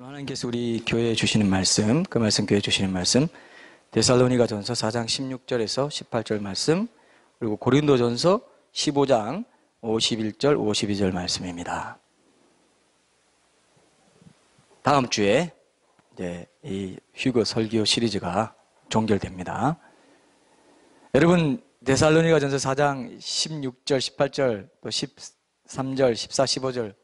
하나님께서 우리 교회에 주시는 말씀, 그 말씀 교회에 주시는 말씀, 데살로니가전서 4장 16절에서 18절 말씀, 그리고 고린도전서 15장 51절, 52절 말씀입니다. 다음 주에 이제 이 휴거 설교 시리즈가 종결됩니다. 여러분, 데살로니가전서 4장 16절, 18절, 또 13절, 14, 15절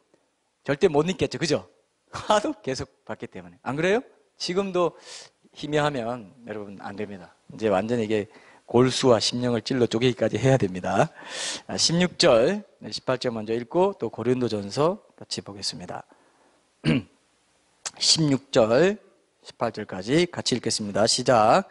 절대 못 읽겠죠, 그죠? 하도 계속 봤기 때문에. 안 그래요? 지금도 희미하면 여러분 안 됩니다. 이제 완전히 이게 골수와 심령을 찔러 쪼개기까지 해야 됩니다. 16절, 18절 먼저 읽고 또 고린도전서 같이 보겠습니다. 16절, 18절까지 같이 읽겠습니다. 시작.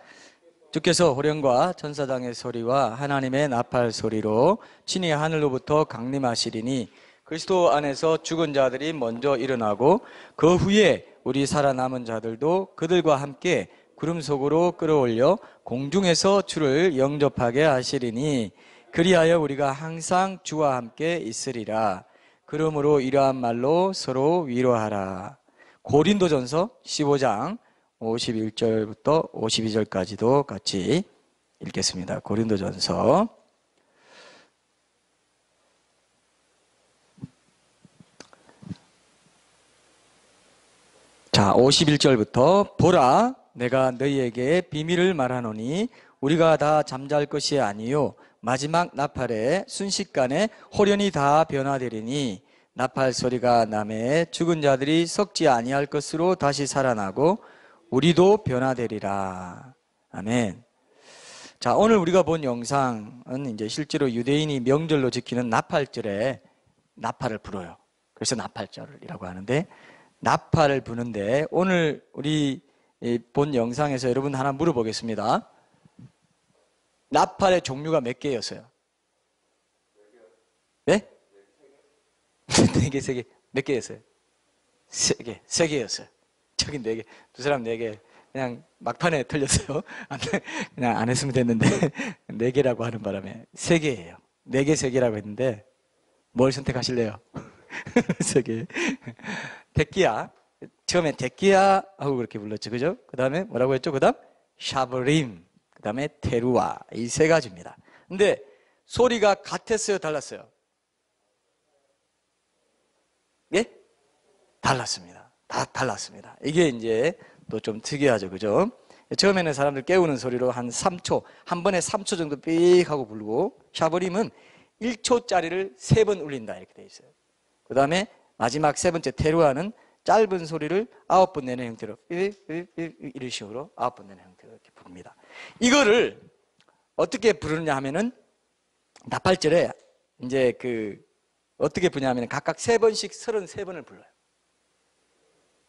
주께서 호령과 천사장의 소리와 하나님의 나팔 소리로 친히 하늘로부터 강림하시리니 그리스도 안에서 죽은 자들이 먼저 일어나고 그 후에 우리 살아남은 자들도 그들과 함께 구름 속으로 끌어올려 공중에서 주를 영접하게 하시리니 그리하여 우리가 항상 주와 함께 있으리라. 그러므로 이러한 말로 서로 위로하라. 고린도전서 15장 51절부터 52절까지도 같이 읽겠습니다. 고린도전서 자, 51절부터 보라, 내가 너희에게 비밀을 말하노니 우리가 다 잠잘 것이 아니요 마지막 나팔에 순식간에 호련히 다 변화되리니 나팔 소리가 나매 죽은 자들이 썩지 아니할 것으로 다시 살아나고 우리도 변화되리라. 아멘. 자, 오늘 우리가 본 영상은 이제 실제로 유대인이 명절로 지키는 나팔절에 나팔을 불어요. 그래서 나팔절이라고 하는데 나팔을 부는데 오늘 우리 본 영상에서 여러분 하나 물어보겠습니다. 나팔의 종류가 몇 개였어요? 네? 4개, 3개. 몇 개였어요? 3개, 3개였어요. 저기 4개. 두 사람 4개. 그냥 막판에 틀렸어요. 그냥 안 했으면 됐는데 4개라고 하는 바람에 3개예요. 4개, 3개라고 했는데 뭘 선택하실래요? 3개. 데키야. 처음에 데키야 하고 그렇게 불렀죠. 그죠? 그 다음에 뭐라고 했죠? 그 다음 샤브림. 그 다음에 테루아. 이 3가지입니다. 근데 소리가 같았어요? 달랐어요? 예? 달랐습니다. 다 달랐습니다. 이게 이제 또 좀 특이하죠. 그죠? 처음에는 사람들 깨우는 소리로 한 3초, 한 번에 3초 정도 삑 하고 부르고 샤브림은 1초짜리를 3번 울린다. 이렇게 돼 있어요. 그 다음에 마지막 3번째 테루아는 짧은 소리를 9번 내는 형태로 이런 식으로 9번 내는 형태로 이렇게 부릅니다. 이거를 어떻게 부르느냐 하면은 나팔절에 이제 어떻게 부르냐 하면 각각 3번씩 33번을 불러요.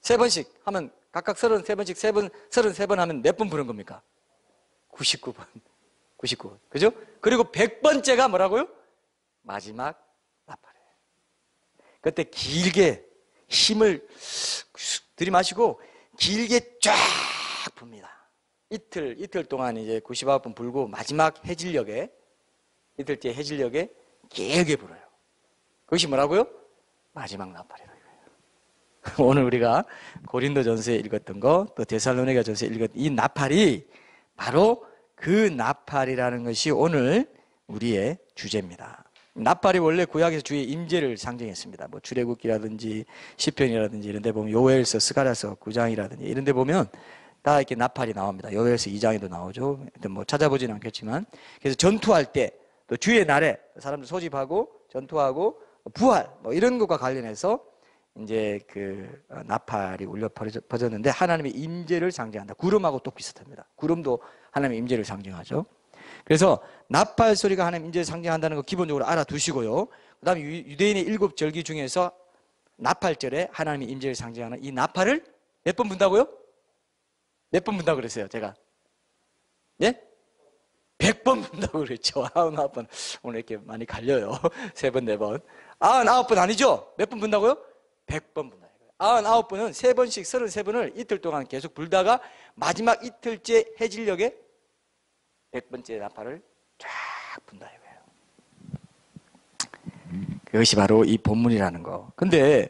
3번씩 하면 각각 33번씩 33번 하면 몇 번 부른 겁니까? 99번. 99번. 그죠? 그리고 100번째가 뭐라고요? 마지막 나팔이에요. 그때 길게 힘을 들이마시고 길게 쫙 붑니다. 이틀 동안 이제 99번 불고 마지막 해질녘에 이틀째 해질녘에 길게 불어요. 그것이 뭐라고요? 마지막 나팔이라고 해요. 오늘 우리가 고린도전서에 읽었던 거, 또 데살로니가전서에 읽었던 이 나팔이 바로 그 나팔이라는 것이 오늘 우리의 주제입니다. 나팔이 원래 구약에서 주의 임재를 상징했습니다. 뭐 출애굽기라든지 시편이라든지 이런 데 보면 요엘서, 스가랴서 9장이라든지 이런 데 보면 다 이렇게 나팔이 나옵니다. 요엘서 2장에도 나오죠. 뭐 찾아보지는 않겠지만. 그래서 전투할 때, 또 주의 날에 사람들 소집하고 전투하고 부활 뭐 이런 것과 관련해서 이제 나팔이 울려 퍼졌는데 하나님의 임재를 상징한다. 구름하고 또 비슷합니다. 구름도 하나님의 임재를 상징하죠. 그래서 나팔 소리가 하나님 임재를 상징한다는 거 기본적으로 알아두시고요. 그 다음에 유대인의 7절기 중에서 나팔절에 하나님의 임재를 상징하는 이 나팔을 몇 번 분다고요? 몇 번 분다고 그랬어요, 제가? 예? 100번 분다고 그랬죠. 99번. 오늘 이렇게 많이 갈려요. 3번, 4번. 99번 아니죠? 몇 번 분다고요? 100번 분다. 99번은 3번씩 33번을 이틀 동안 계속 불다가 마지막 이틀째 해질녘에 100번째 나팔을 쫙 분다 이거예요. 그것이 바로 이 본문이라는 거. 근데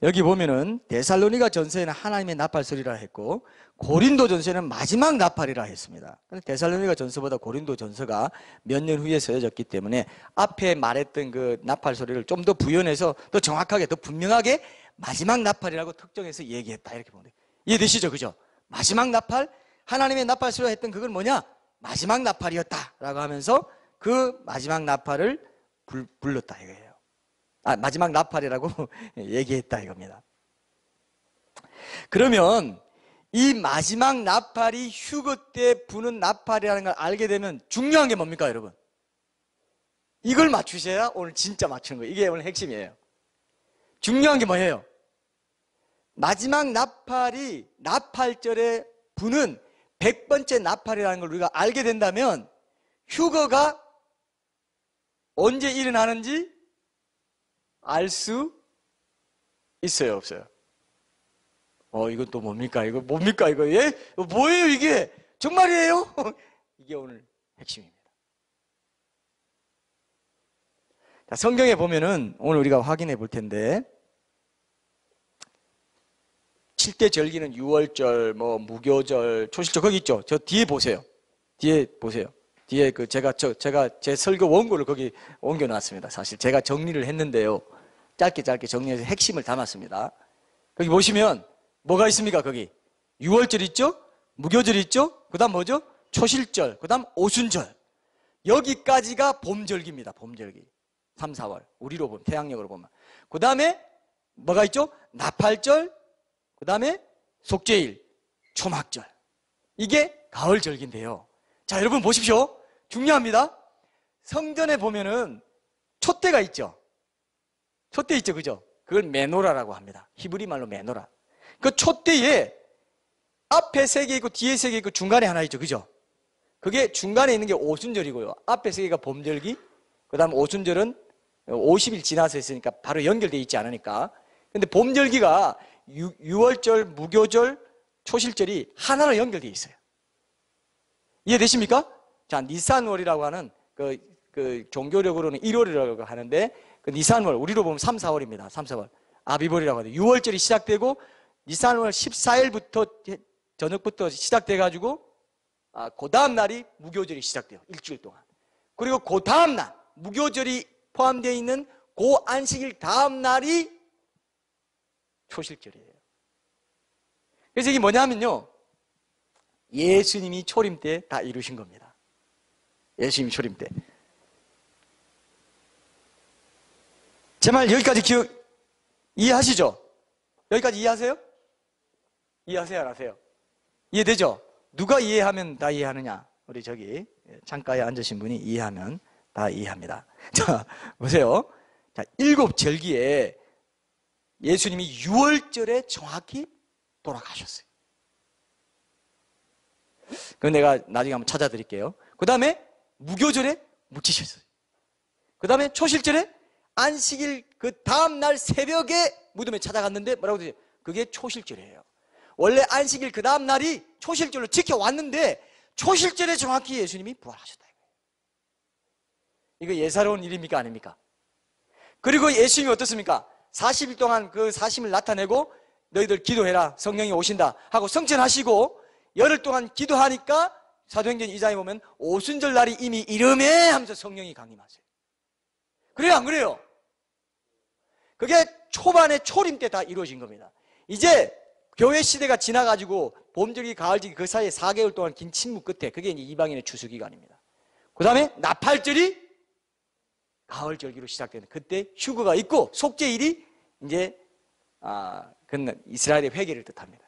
여기 보면은 데살로니가 전서에는 하나님의 나팔소리라 했고 고린도 전서에는 마지막 나팔이라 했습니다. 데살로니가 전서보다 고린도 전서가 몇 년 후에 쓰여졌기 때문에 앞에 말했던 그 나팔 소리를 좀 더 부연해서 더 정확하게 더 분명하게 마지막 나팔이라고 특정해서 얘기했다 이렇게 보면 돼요. 이해되시죠? 그죠? 마지막 나팔, 하나님의 나팔 소리가 했던 그건 뭐냐? 마지막 나팔이었다라고 하면서 그 마지막 나팔을 불렀다 이거예요. 마지막 나팔이라고 얘기했다 이겁니다. 그러면 이 마지막 나팔이 휴거 때 부는 나팔이라는 걸 알게 되면 중요한 게 뭡니까 여러분? 이걸 맞추셔야 오늘 진짜 맞추는 거예요. 이게 오늘 핵심이에요. 중요한 게 뭐예요? 마지막 나팔이 나팔절에 부는 100번째 나팔이라는 걸 우리가 알게 된다면 휴거가 언제 일어나는지 알 수 있어요, 없어요? 이건 또 뭡니까? 이거 뭡니까? 이거 예? 뭐예요, 이게? 정말이에요? 이게 오늘 핵심입니다. 자, 성경에 보면은 오늘 우리가 확인해 볼 텐데 7대 절기는 유월절, 무교절, 초실절 거기 있죠? 저 뒤에 보세요. 뒤에 보세요. 뒤에 제가 제 설교 원고를 거기 옮겨 놨습니다. 사실 제가 정리를 했는데요. 짧게 정리해서 핵심을 담았습니다. 거기 보시면 뭐가 있습니까? 거기 유월절 있죠? 무교절 있죠? 그 다음 뭐죠? 초실절, 그 다음 오순절. 여기까지가 봄절기입니다. 봄절기 3, 4월 우리로 보면 태양력으로 보면 그 다음에 뭐가 있죠? 나팔절, 그 다음에 속죄일, 초막절. 이게 가을절기인데요. 자, 여러분 보십시오. 중요합니다. 성전에 보면은 촛대가 있죠. 촛대 있죠, 그죠? 그걸 메노라라고 합니다. 히브리 말로 메노라. 그 촛대에 앞에 3개 있고 뒤에 3개 있고 중간에 하나 있죠, 그죠? 그게 중간에 있는 게 오순절이고요. 앞에 3개가 봄절기, 그 다음 오순절은 50일 지나서 했으니까 바로 연결되어 있지 않으니까. 근데 봄절기가 유월절, 무교절, 초실절이 하나로 연결되어 있어요. 이해되십니까? 자, 니산월이라고 하는 그 종교력으로는 1월이라고 하는데 그 니산월, 우리로 보면 3, 4월입니다. 3, 4월. 아비벌이라고 하는데 유월절이 시작되고 니산월 14일부터 저녁부터 시작돼가지고 그 다음 날이 무교절이 시작돼요. 일주일 동안. 그리고 그 다음 날 무교절이 포함되어 있는 그 안식일 다음 날이 초실절이에요. 그래서 이게 뭐냐면요, 예수님이 초림 때 다 이루신 겁니다. 예수님이 초림 때. 제 말 여기까지 이해하시죠? 여기까지 이해하세요? 이해하세요, 안 하세요? 이해되죠? 누가 이해하면 다 이해하느냐? 우리 저기 창가에 앉으신 분이 이해하면 다 이해합니다. 자, 보세요. 자, 7절기에 예수님이 6월절에 정확히 돌아가셨어요. 그건 내가 나중에 한번 찾아드릴게요. 그 다음에 무교절에 묻히셨어요. 그 다음에 초실절에 안식일 그 다음날 새벽에 무덤에 찾아갔는데 뭐라고 되죠? 그게 초실절이에요. 원래 안식일 그 다음날이 초실절로 지켜왔는데 초실절에 정확히 예수님이 부활하셨다. 이거 예사로운 일입니까? 아닙니까? 그리고 예수님이 어떻습니까? 40일 동안 그 사심을 나타내고 너희들 기도해라, 성령이 오신다 하고 성천하시고 열흘 동안 기도하니까 사도행전 2장에 보면 오순절 날이 이미 이르매 하면서 성령이 강림하세요. 그래요, 안 그래요? 그게 초반에 초림 때 다 이루어진 겁니다. 이제 교회 시대가 지나가지고 봄절기, 가을절기 그 사이에 4개월 동안 긴 침묵 끝에 그게 이제 이방인의 추수기간입니다. 그 다음에 나팔절이 가을절기로 시작되는 그때 휴거가 있고 속죄일이 이제 그건 이스라엘의 회개를 뜻합니다.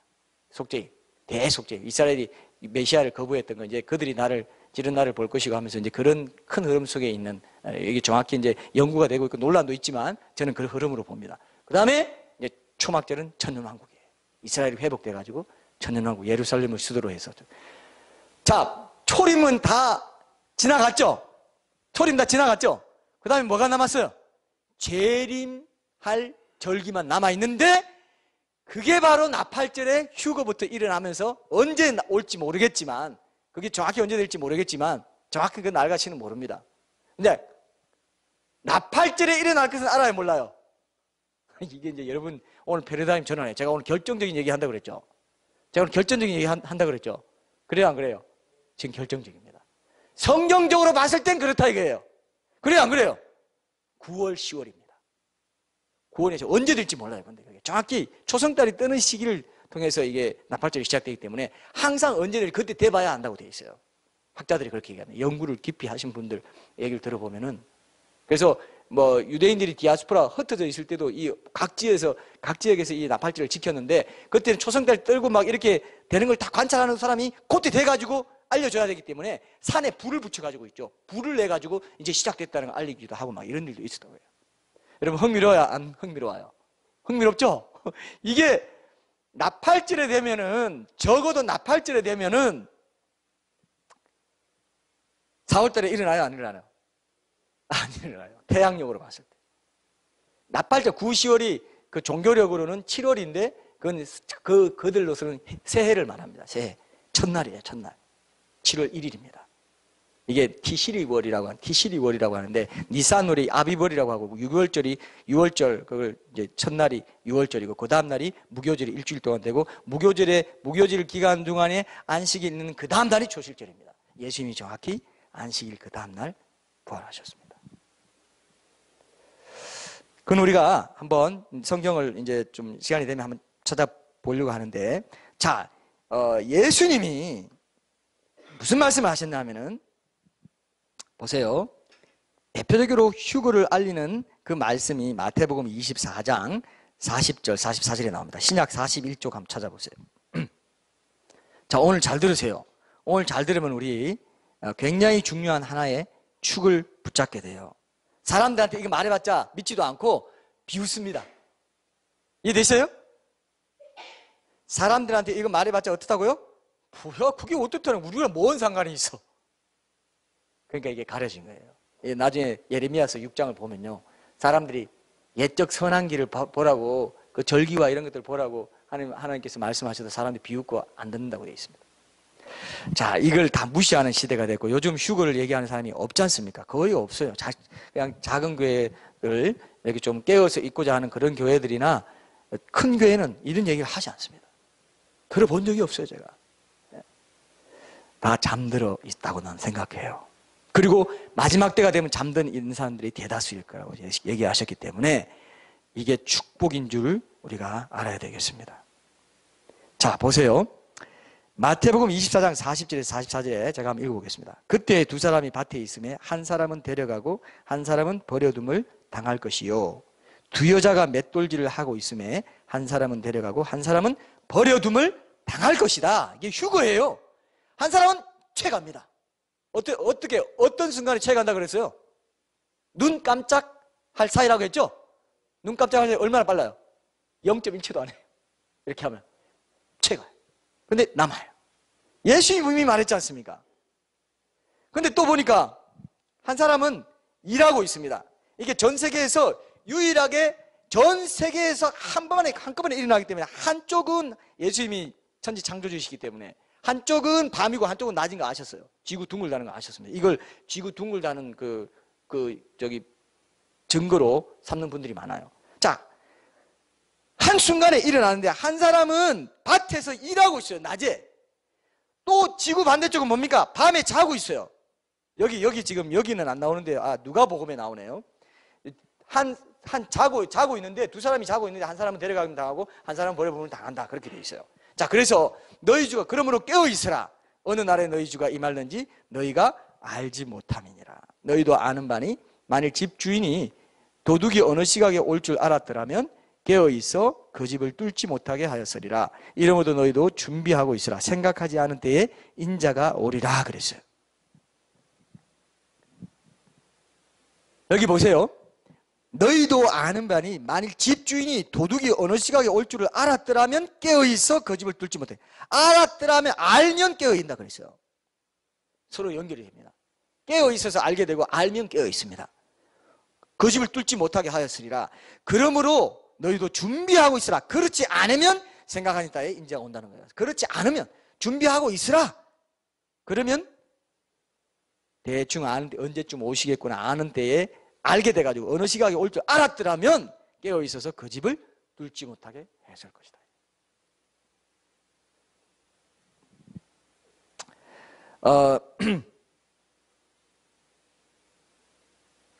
속죄일, 대속죄일. 이스라엘이 메시아를 거부했던 건 이제 그들이 나를 지른 나를 볼 것이고 하면서 이제 그런 큰 흐름 속에 있는, 이게 정확히 이제 연구가 되고 있고 논란도 있지만 저는 그 흐름으로 봅니다. 그 다음에 이제 초막절은 천년왕국이에요. 이스라엘이 회복돼가지고 천년왕국 예루살렘을 수도로 해서. 자, 초림은 다 지나갔죠? 초림 다 지나갔죠? 그 다음에 뭐가 남았어요? 재림할 절기만 남아있는데 그게 바로 나팔절에 휴거부터 일어나면서 언제 올지 모르겠지만, 그게 정확히 언제 될지 모르겠지만 정확히 그 날짜치는 모릅니다. 근데 나팔절에 일어날 것은 알아요, 몰라요? 이게 이제 여러분 오늘 패러다임 전환에 제가 오늘 결정적인 얘기 한다고 그랬죠. 제가 오늘 결정적인 얘기 한다고 그랬죠. 그래요, 안 그래요? 지금 결정적입니다. 성경적으로 봤을 땐 그렇다 이거예요. 그래요, 안 그래요? 9월, 10월입니다. 9월에서 언제 될지 몰라요. 근데 정확히 초승달이 뜨는 시기를 통해서 이게 나팔절이 시작되기 때문에 항상 언제든 그때 돼봐야 안다고 돼 있어요. 학자들이 그렇게 얘기합니다. 연구를 깊이 하신 분들 얘기를 들어보면은. 그래서 뭐 유대인들이 디아스포라 흩어져 있을 때도 이 각 지역에서 이 나팔절을 지켰는데 그때는 초승달 떨고 막 이렇게 되는 걸 다 관찰하는 사람이 그때 돼가지고 알려줘야 되기 때문에 산에 불을 붙여가지고 있죠. 불을 내가지고 이제 시작됐다는 걸 알리기도 하고 막 이런 일도 있었다고요. 여러분 흥미로워요? 안 흥미로워요? 흥미롭죠? 이게 나팔절에 되면은 적어도 나팔절에 되면은 4월달에 일어나요? 안 일어나요? 안 일어나요. 태양력으로 봤을 때. 나팔절 9, 10월이 그 종교력으로는 7월인데 그건 그들로서는 새해를 말합니다. 새해. 첫날이에요. 첫날. 7월 1일입니다. 이게 티시리월이라고 하는데 니산월이 아비월이라고 하고 6월절이 6월절 그걸 이제 첫날이 6월절이고 그 다음 날이 무교절이 일주일 동안 되고 무교절 기간 동안에 안식일 있는 그 다음 날이 초실절입니다. 예수님이 정확히 안식일 그 다음 날 부활하셨습니다. 그건 우리가 한번 성경을 이제 좀 시간이 되면 한번 찾아보려고 하는데 자, 예수님이 무슨 말씀을 하셨나 하면은 보세요. 대표적으로 휴거를 알리는 그 말씀이 마태복음 24장 40절, 44절에 나옵니다. 신약 41쪽 한번 찾아보세요. 자, 오늘 잘 들으세요. 오늘 잘 들으면 우리 굉장히 중요한 하나의 축을 붙잡게 돼요. 사람들한테 이거 말해봤자 믿지도 않고 비웃습니다. 이해되세요? 사람들한테 이거 말해봤자 어떻다고요? 뭐야, 그게 어떻다는 우리랑 뭔 상관이 있어? 그러니까 이게 가려진 거예요. 나중에 예레미야서 6장을 보면요. 사람들이 옛적 선한 길을 보라고 그 절기와 이런 것들을 보라고 하나님께서 말씀하셔도 사람들이 비웃고 안 듣는다고 되어 있습니다. 자, 이걸 다 무시하는 시대가 됐고 요즘 휴거를 얘기하는 사람이 없지 않습니까? 거의 없어요. 그냥 작은 교회를 이렇게 좀 깨워서 있고자 하는 그런 교회들이나 큰 교회는 이런 얘기를 하지 않습니다. 들어본 적이 없어요, 제가. 다 잠들어 있다고 난 생각해요. 그리고 마지막 때가 되면 잠든 있는 사람들이 대다수일 거라고 얘기하셨기 때문에 이게 축복인 줄 우리가 알아야 되겠습니다. 자, 보세요. 마태복음 24장 40절에서 44절에 제가 한번 읽어보겠습니다. 그때 두 사람이 밭에 있음에 한 사람은 데려가고 한 사람은 버려둠을 당할 것이요. 두 여자가 맷돌질을 하고 있음에 한 사람은 데려가고 한 사람은 버려둠을 당할 것이다. 이게 휴거예요. 한 사람은 채갑니다. 어떤 순간에 채간다 그랬어요? 눈 깜짝할 사이라고 했죠? 눈 깜짝할 사이 얼마나 빨라요? 0.1초도 안 해요. 이렇게 하면 채가요. 근데 남아요. 예수님이 말했지 않습니까? 근데 또 보니까 한 사람은 일하고 있습니다. 이게 전 세계에서 유일하게 전 세계에서 한꺼번에 일어나기 때문에 한쪽은 예수님이 천지 창조주이시기 때문에 한쪽은 밤이고 한쪽은 낮인 거 아셨어요? 지구 둥글다는 거 아셨습니다. 이걸 지구 둥글다는 증거로 삼는 분들이 많아요. 자, 한순간에 일어나는데 한 사람은 밭에서 일하고 있어요. 낮에. 또 지구 반대쪽은 뭡니까? 밤에 자고 있어요. 여기 지금 여기는 안 나오는데 누가복음에 나오네요. 자고 있는데 두 사람이 자고 있는데 한 사람은 데려가면 당하고 한 사람은 버려보면 당한다. 그렇게 돼 있어요. 자, 그래서 너희 주가 그러므로 깨어 있으라. 어느 날에 너희 주가 임할는지 너희가 알지 못함이니라. 너희도 아는 바니 만일 집 주인이 도둑이 어느 시각에 올 줄 알았더라면 깨어 있어 그 집을 뚫지 못하게 하였으리라. 이러므로 너희도 준비하고 있으라. 생각하지 않은 때에 인자가 오리라 그랬어요. 여기 보세요. 너희도 아는 바니 만일 집주인이 도둑이 어느 시각에 올 줄을 알았더라면 깨어있어 그 집을 뚫지 못해. 알았더라면 알면 깨어있다 그랬어요. 서로 연결이 됩니다. 깨어있어서 알게 되고 알면 깨어있습니다. 그 집을 뚫지 못하게 하였으리라. 그러므로 너희도 준비하고 있으라. 그렇지 않으면 생각하는 따에 인자가 온다는 거예요. 그렇지 않으면 준비하고 있으라. 그러면 대충 아는 때 언제쯤 오시겠구나 아는 때에 알게 돼가지고 어느 시각에 올 줄 알았더라면 깨어 있어서 그 집을 뚫지 못하게 했을 것이다.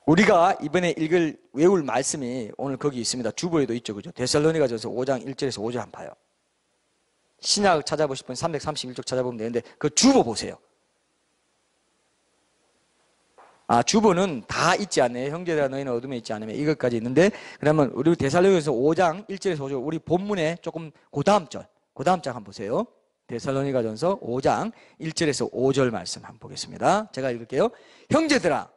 우리가 이번에 외울 말씀이 오늘 거기 있습니다. 주보에도 있죠. 그죠? 데살로니가전서 5장 1절에서 5절 한번 봐요. 신약 찾아보실 분 331쪽 찾아보면 되는데 그 주보 보세요. 주보는 다 있지 않네요. 형제들아 너희는 어둠에 있지 않으면 이것까지 있는데, 그러면 우리 데살로니가전서 5장 1절에서 5절, 우리 본문에 조금 그 다음 절 한번 보세요. 데살로니가전서 5장 1절에서 5절 말씀 한번 보겠습니다. 제가 읽을게요. 형제들아,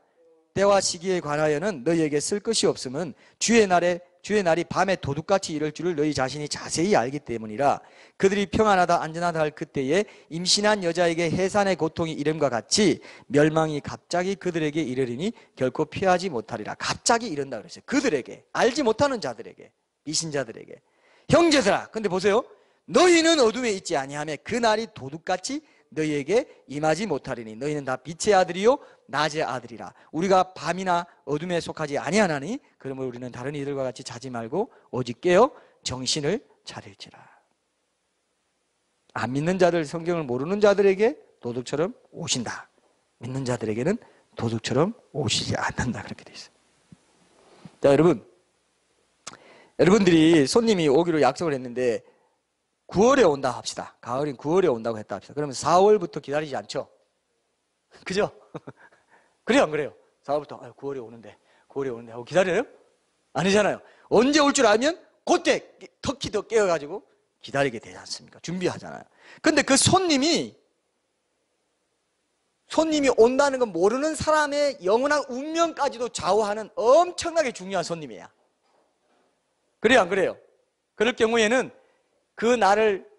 때와 시기에 관하여는 너희에게 쓸 것이 없음은 주의 날이 밤에 도둑같이 이를 줄을 너희 자신이 자세히 알기 때문이라. 그들이 평안하다 안전하다 할 그때에 임신한 여자에게 해산의 고통이 이름과 같이 멸망이 갑자기 그들에게 이르리니 결코 피하지 못하리라. 갑자기 이른다 그랬어요. 그들에게, 알지 못하는 자들에게, 미신자들에게. 형제들아, 근데 보세요. 너희는 어둠에 있지 아니하며 그 날이 도둑같이 너희에게 임하지 못하리니 너희는 다 빛의 아들이요 낮의 아들이라. 우리가 밤이나 어둠에 속하지 아니하나니 그러므로 우리는 다른 이들과 같이 자지 말고 오직 깨어 정신을 차릴지라. 안 믿는 자들, 성경을 모르는 자들에게 도둑처럼 오신다. 믿는 자들에게는 도둑처럼 오시지 않는다. 그렇게 돼 있어요. 자, 여러분들이 손님이 오기로 약속을 했는데 9월에 온다 합시다. 가을인 9월에 온다고 했다 합시다. 그러면 4월부터 기다리지 않죠? 그죠? 그래요, 안 그래요? 4월부터 9월에 오는데 하고 기다려요? 아니잖아요. 언제 올 줄 알면 그때 터키 더 깨어가지고 기다리게 되지 않습니까? 준비하잖아요. 근데 그 손님이 온다는 건 모르는 사람의 영원한 운명까지도 좌우하는 엄청나게 중요한 손님이야. 그래요, 안 그래요? 그럴 경우에는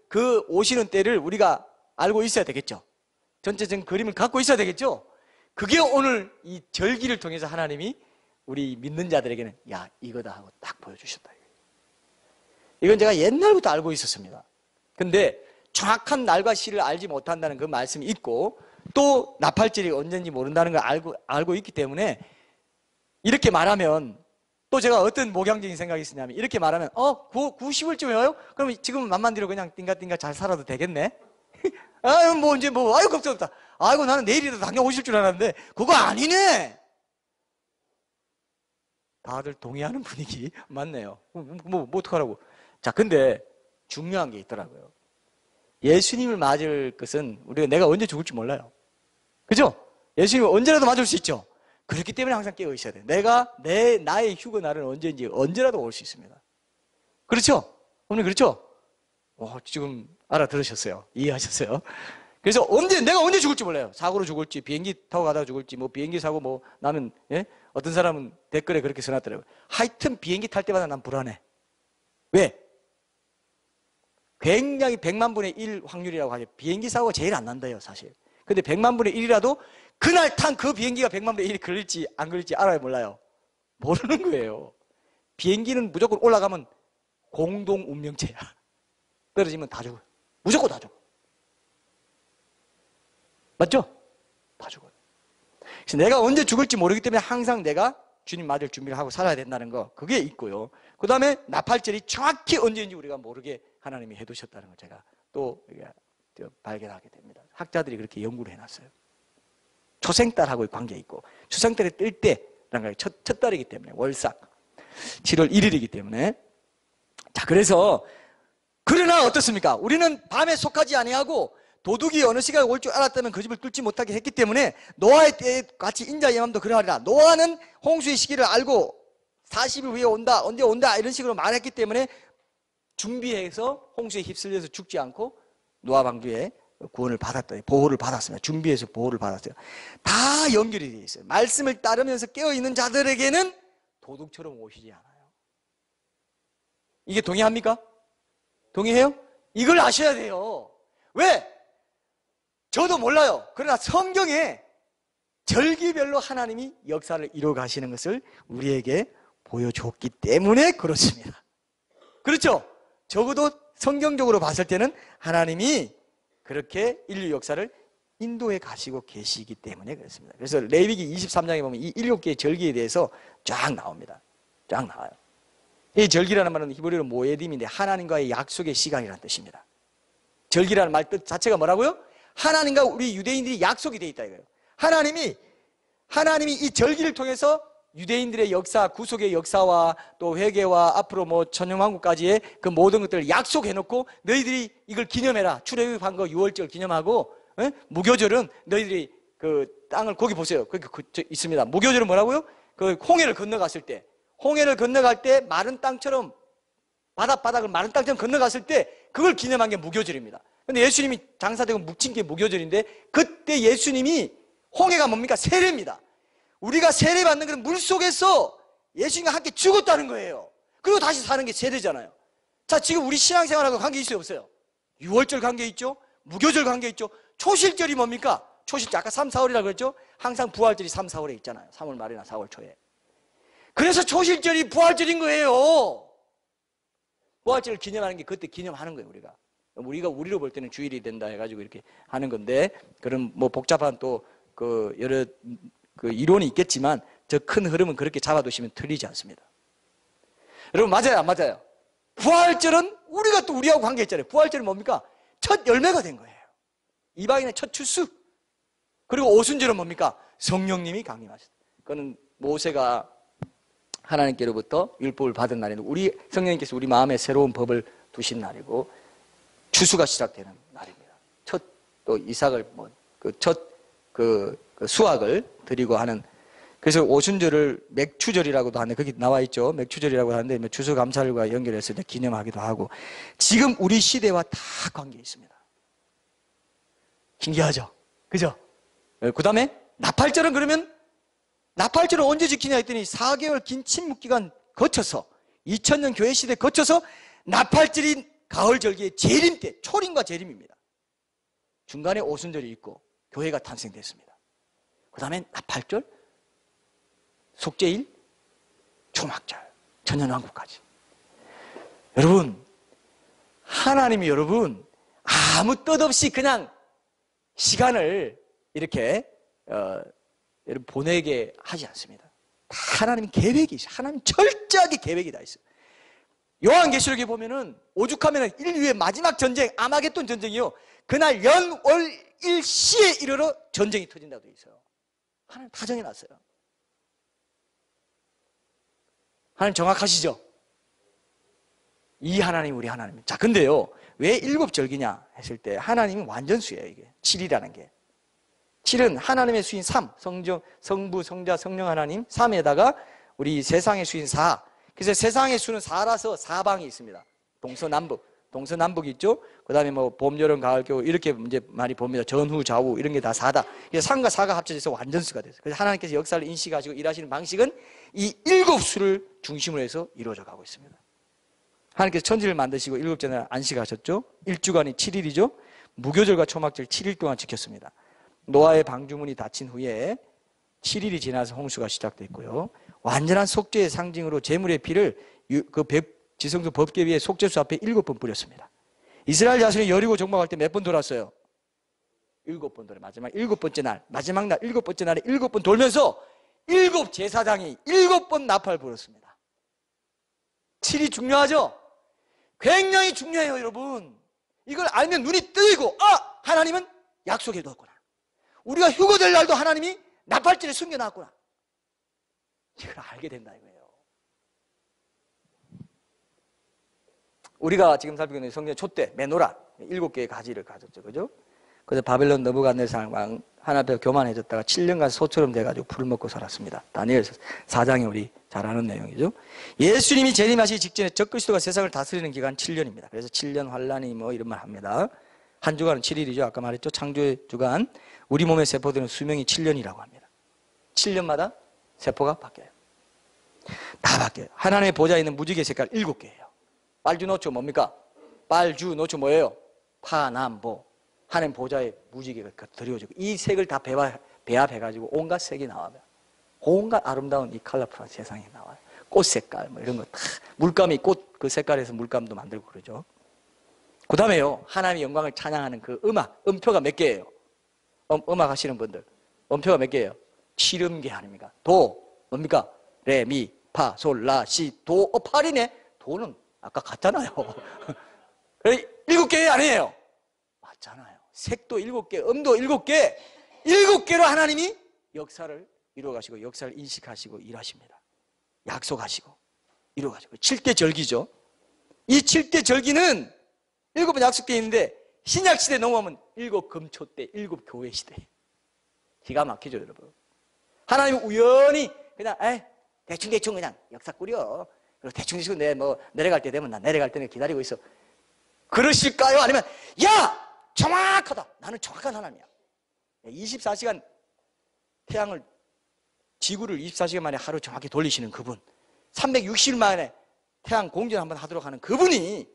그 오시는 때를 우리가 알고 있어야 되겠죠. 전체적인 그림을 갖고 있어야 되겠죠. 그게 오늘 이 절기를 통해서 하나님이 우리 믿는 자들에게는 야, 이거다 하고 딱 보여주셨다. 이건 제가 옛날부터 알고 있었습니다. 근데 정확한 날과 시를 알지 못한다는 그 말씀이 있고, 또 나팔절이 언제인지 모른다는 걸 알고 있기 때문에 이렇게 말하면, 또 제가 어떤 목양적인 생각이 있었냐면, 이렇게 말하면 9, 10월쯤에 와요? 그럼 지금 맘만 들어 그냥 띵가띵가 잘 살아도 되겠네? 아유 걱정 없다. 아이고 나는 내일이라도 당장 오실 줄 알았는데 그거 아니네. 다들 동의하는 분위기 맞네요. 뭐 어떡하라고. 자, 근데 중요한 게 있더라고요. 예수님을 맞을 것은 내가 언제 죽을지 몰라요. 그죠? 예수님을 언제라도 맞을 수 있죠. 그렇기 때문에 항상 깨어 있어야 돼요. 나의 휴거 날은 언제인지 언제라도 올 수 있습니다. 그렇죠? 어머니 그렇죠? 지금 알아들으셨어요? 이해하셨어요? 그래서 내가 언제 죽을지 몰라요. 사고로 죽을지, 비행기 타고 가다가 죽을지, 비행기 사고 나는, 어떤 사람은 댓글에 그렇게 써놨더라고요. 하여튼 비행기 탈 때마다 난 불안해. 왜? 굉장히 100만 분의 1 확률이라고 하죠. 비행기 사고가 제일 안 난다요, 사실. 근데 100만 분의 1이라도 그날 탄 그 비행기가 100만 분의 1이 걸릴지 안 걸릴지 알아요, 몰라요? 모르는 거예요. 비행기는 무조건 올라가면 공동 운명체야. 떨어지면 다 죽어요. 무조건 다 죽어. 맞죠? 다 죽어요. 그래서 내가 언제 죽을지 모르기 때문에 항상 내가 주님 맞을 준비를 하고 살아야 된다는 거, 그게 있고요. 그 다음에 나팔절이 정확히 언제인지 우리가 모르게 하나님이 해두셨다는 걸 제가 또 발견하게 됩니다. 학자들이 그렇게 연구를 해놨어요. 초생달하고의 관계 있고, 초생달이 뜰 때라는 게 첫 달이기 때문에, 월삭 7월 1일이기 때문에. 자, 그러나 어떻습니까? 우리는 밤에 속하지 아니하고 도둑이 어느 시간에 올 줄 알았다면 그 집을 뚫지 못하게 했기 때문에 노아의 때에 같이 인자의 마음도 그러하리라. 노아는 홍수의 시기를 알고 40일 후에 온다, 언제 온다 이런 식으로 말했기 때문에 준비해서 홍수에 휩쓸려서 죽지 않고 노아 방주에 구원을 받았다, 보호를 받았습니다. 준비해서 보호를 받았어요. 다 연결이 되어 있어요. 말씀을 따르면서 깨어있는 자들에게는 도둑처럼 오시지 않아요. 이게 동의합니까? 동의해요? 이걸 아셔야 돼요. 왜? 저도 몰라요. 그러나 성경에 절기별로 하나님이 역사를 이루어 가시는 것을 우리에게 보여줬기 때문에 그렇습니다. 그렇죠? 적어도 성경적으로 봤을 때는 하나님이 그렇게 인류 역사를 인도해 가시고 계시기 때문에 그렇습니다. 그래서 레위기 23장에 보면 이 7개의 절기에 대해서 쫙 나옵니다. 쫙 나와요. 이 절기라는 말은 히브리어로 모에딤인데 하나님과의 약속의 시간이라는 뜻입니다. 절기라는 말 뜻 자체가 뭐라고요? 하나님과 우리 유대인들이 약속이 돼 있다 이거예요. 하나님이 이 절기를 통해서 유대인들의 역사, 구속의 역사와 또 회개와 앞으로 뭐 천년왕국까지의 그 모든 것들을 약속해 놓고 너희들이 이걸 기념해라. 출애굽한 거 6월절 기념하고, 무교절은 너희들이 그 땅을 거기 보세요. 거기 있습니다. 무교절은 뭐라고요? 그 홍해를 건너갔을 때, 마른 땅처럼 바닥을 마른 땅처럼 건너갔을 때 그걸 기념한 게 무교절입니다. 근데 예수님이 장사되고 묵힌 게 무교절인데, 그때 예수님이 홍해가 뭡니까? 세례입니다. 우리가 세례받는 것은 물속에서 예수님과 함께 죽었다는 거예요. 그리고 다시 사는 게 세례잖아요. 자, 지금 우리 신앙생활하고 관계 있어요, 없어요? 6월절 관계 있죠? 무교절 관계 있죠? 초실절이 뭡니까? 초실절, 아까 3, 4월이라고 그랬죠? 항상 부활절이 3, 4월에 있잖아요. 3월 말이나 4월 초에. 그래서 초실절이 부활절인 거예요. 부활절을 기념하는 게 그때 기념하는 거예요, 우리로 볼 때는 주일이 된다 해가지고 이렇게 하는 건데, 그런 뭐 복잡한 또 그 여러 그 이론이 있겠지만 저 큰 흐름은 그렇게 잡아두시면 틀리지 않습니다. 여러분, 맞아요, 안 맞아요? 부활절은 우리가 또 우리하고 관계 있잖아요. 부활절은 뭡니까? 첫 열매가 된 거예요. 이방인의 첫 출수. 그리고 오순절은 뭡니까? 성령님이 강림하셨다. 그거는 모세가 하나님께로부터 율법을 받은 날이고, 우리 성령님께서 우리 마음에 새로운 법을 두신 날이고, 추수가 시작되는 날입니다. 첫 또 이삭을 수확을 드리고 하는. 그래서 오순절을 맥추절이라고도 하는데, 거기 나와 있죠. 맥추절이라고 하는데 추수감사일과 연결해서 기념하기도 하고, 지금 우리 시대와 다 관계 있습니다. 신기하죠? 그죠? 그 다음에 나팔절은, 그러면 나팔절은 언제 지키냐 했더니 4개월 긴 침묵기간 거쳐서 2000년 교회 시대 거쳐서 나팔절인 가을절기의 재림 때, 초림과 재림입니다. 중간에 오순절이 있고 교회가 탄생됐습니다. 그 다음에 나팔절, 속죄일, 초막절, 천년왕국까지. 여러분, 하나님이 여러분 아무 뜻 없이 그냥 시간을 이렇게 여러분 보내게 하지 않습니다. 하나님 계획이 있어요. 하나님 철저하게 계획이 다 있어요. 요한계시록에 보면은 오죽하면은 인류의 마지막 전쟁, 아마겟돈 전쟁이요, 그날 연월일시에 이르러 전쟁이 터진다고 되어 있어요. 하나님 다 정해놨어요. 하나님 정확하시죠? 이 하나님, 우리 하나님. 자, 근데요, 왜 7절기냐 했을 때 하나님은 완전수예요. 이게 7이라는 게. 7은 하나님의 수인 3, 성부, 성자, 성령 하나님 3에다가 우리 세상의 수인 4. 그래서 세상의 수는 4라서 사방이 있습니다. 동서남북이 있죠. 그 다음에 뭐 봄, 여름, 가을, 겨울 이렇게 이제 많이 봅니다. 전후, 좌우 이런 게 다 4다. 그래서 3과 4가 합쳐져서 완전수가 됐어요. 그래서 하나님께서 역사를 인식하시고 일하시는 방식은 이 7수를 중심으로 해서 이루어져 가고 있습니다. 하나님께서 천지를 만드시고 7째 날 안식하셨죠. 1주간이 7일이죠. 무교절과 초막절 7일 동안 지켰습니다. 노아의 방주문이 닫힌 후에 7일이 지나서 홍수가 시작됐고요. 완전한 속죄의 상징으로 제물의 피를 그 지성소 법궤 위에 속죄수 앞에 7번 뿌렸습니다. 이스라엘 자손이 여리고 정복할 때 몇 번 돌았어요? 7번 돌아요. 마지막 7번째 날, 마지막 날 7번째 날에 7번 돌면서 7 제사장이 7번 나팔 불었습니다. 7이 중요하죠? 굉장히 중요해요, 여러분. 이걸 알면 눈이 뜨이고, 하나님은 약속해 뒀구나. 우리가 휴거될 날도 하나님이 나팔절에 숨겨놨구나. 이걸 알게 된다 이거예요. 우리가 지금 살피고 있는 성경 촛대, 메노라 7개의 가지를 가졌죠, 그죠? 그래서 바벨론 느부갓네살 왕 하나님께 교만해졌다가 7년간 소처럼 돼가지고 풀을 먹고 살았습니다. 다니엘 4장에 우리 잘 아는 내용이죠. 예수님이 재림하시기 직전에 적그리스도가 세상을 다스리는 기간 7년입니다. 그래서 7년 환란이 뭐 이런 말 합니다. 한 주간은 7일이죠. 아까 말했죠. 창조의 주간. 우리 몸의 세포들은 수명이 7년이라고 합니다. 7년마다 세포가 바뀌어요. 다 바뀌어요. 하나님의 보좌에 있는 무지개 색깔 7개예요. 빨주노초 뭡니까? 빨주노초 뭐예요? 파남보. 하나님 보좌에 무지개가 드리워지고 이 색을 다 배합해가지고 온갖 색이 나와요. 온갖 아름다운 이 컬러풀한 세상이 나와요. 꽃 색깔 뭐 이런 거 다, 물감이 꽃 그 색깔에서 물감도 만들고 그러죠. 그 다음에요, 하나님의 영광을 찬양하는 그 음표가 몇 개예요? 음악 하시는 분들 음표가 몇 개예요? 7음계 아닙니까? 도 뭡니까? 레, 미, 파, 솔, 라, 시, 도, 8이네. 돈은 아까 갔잖아요. 7개 아니에요. 맞잖아요. 색도 7개, 음도 7개, 7개로 하나님이 역사를 이루어가시고 역사를 인식하시고 일하십니다. 약속하시고 이루어가시고 7대 절기죠. 이 7대 절기는 7번 약속되어 있는데 신약시대 넘어가면 7금초 때 7교회 시대. 기가 막히죠 여러분. 하나님은 우연히 그냥 대충 그냥 역사 꾸려. 그리고 대충 내려갈 때 되면 나 내려갈 때는 기다리고 있어. 그러실까요? 아니면 야! 정확하다. 나는 정확한 하나님이야. 24시간 태양을 지구를 24시간 만에 하루 정확히 돌리시는 그분, 360일 만에 태양 공전 한번 하도록 하는 그분이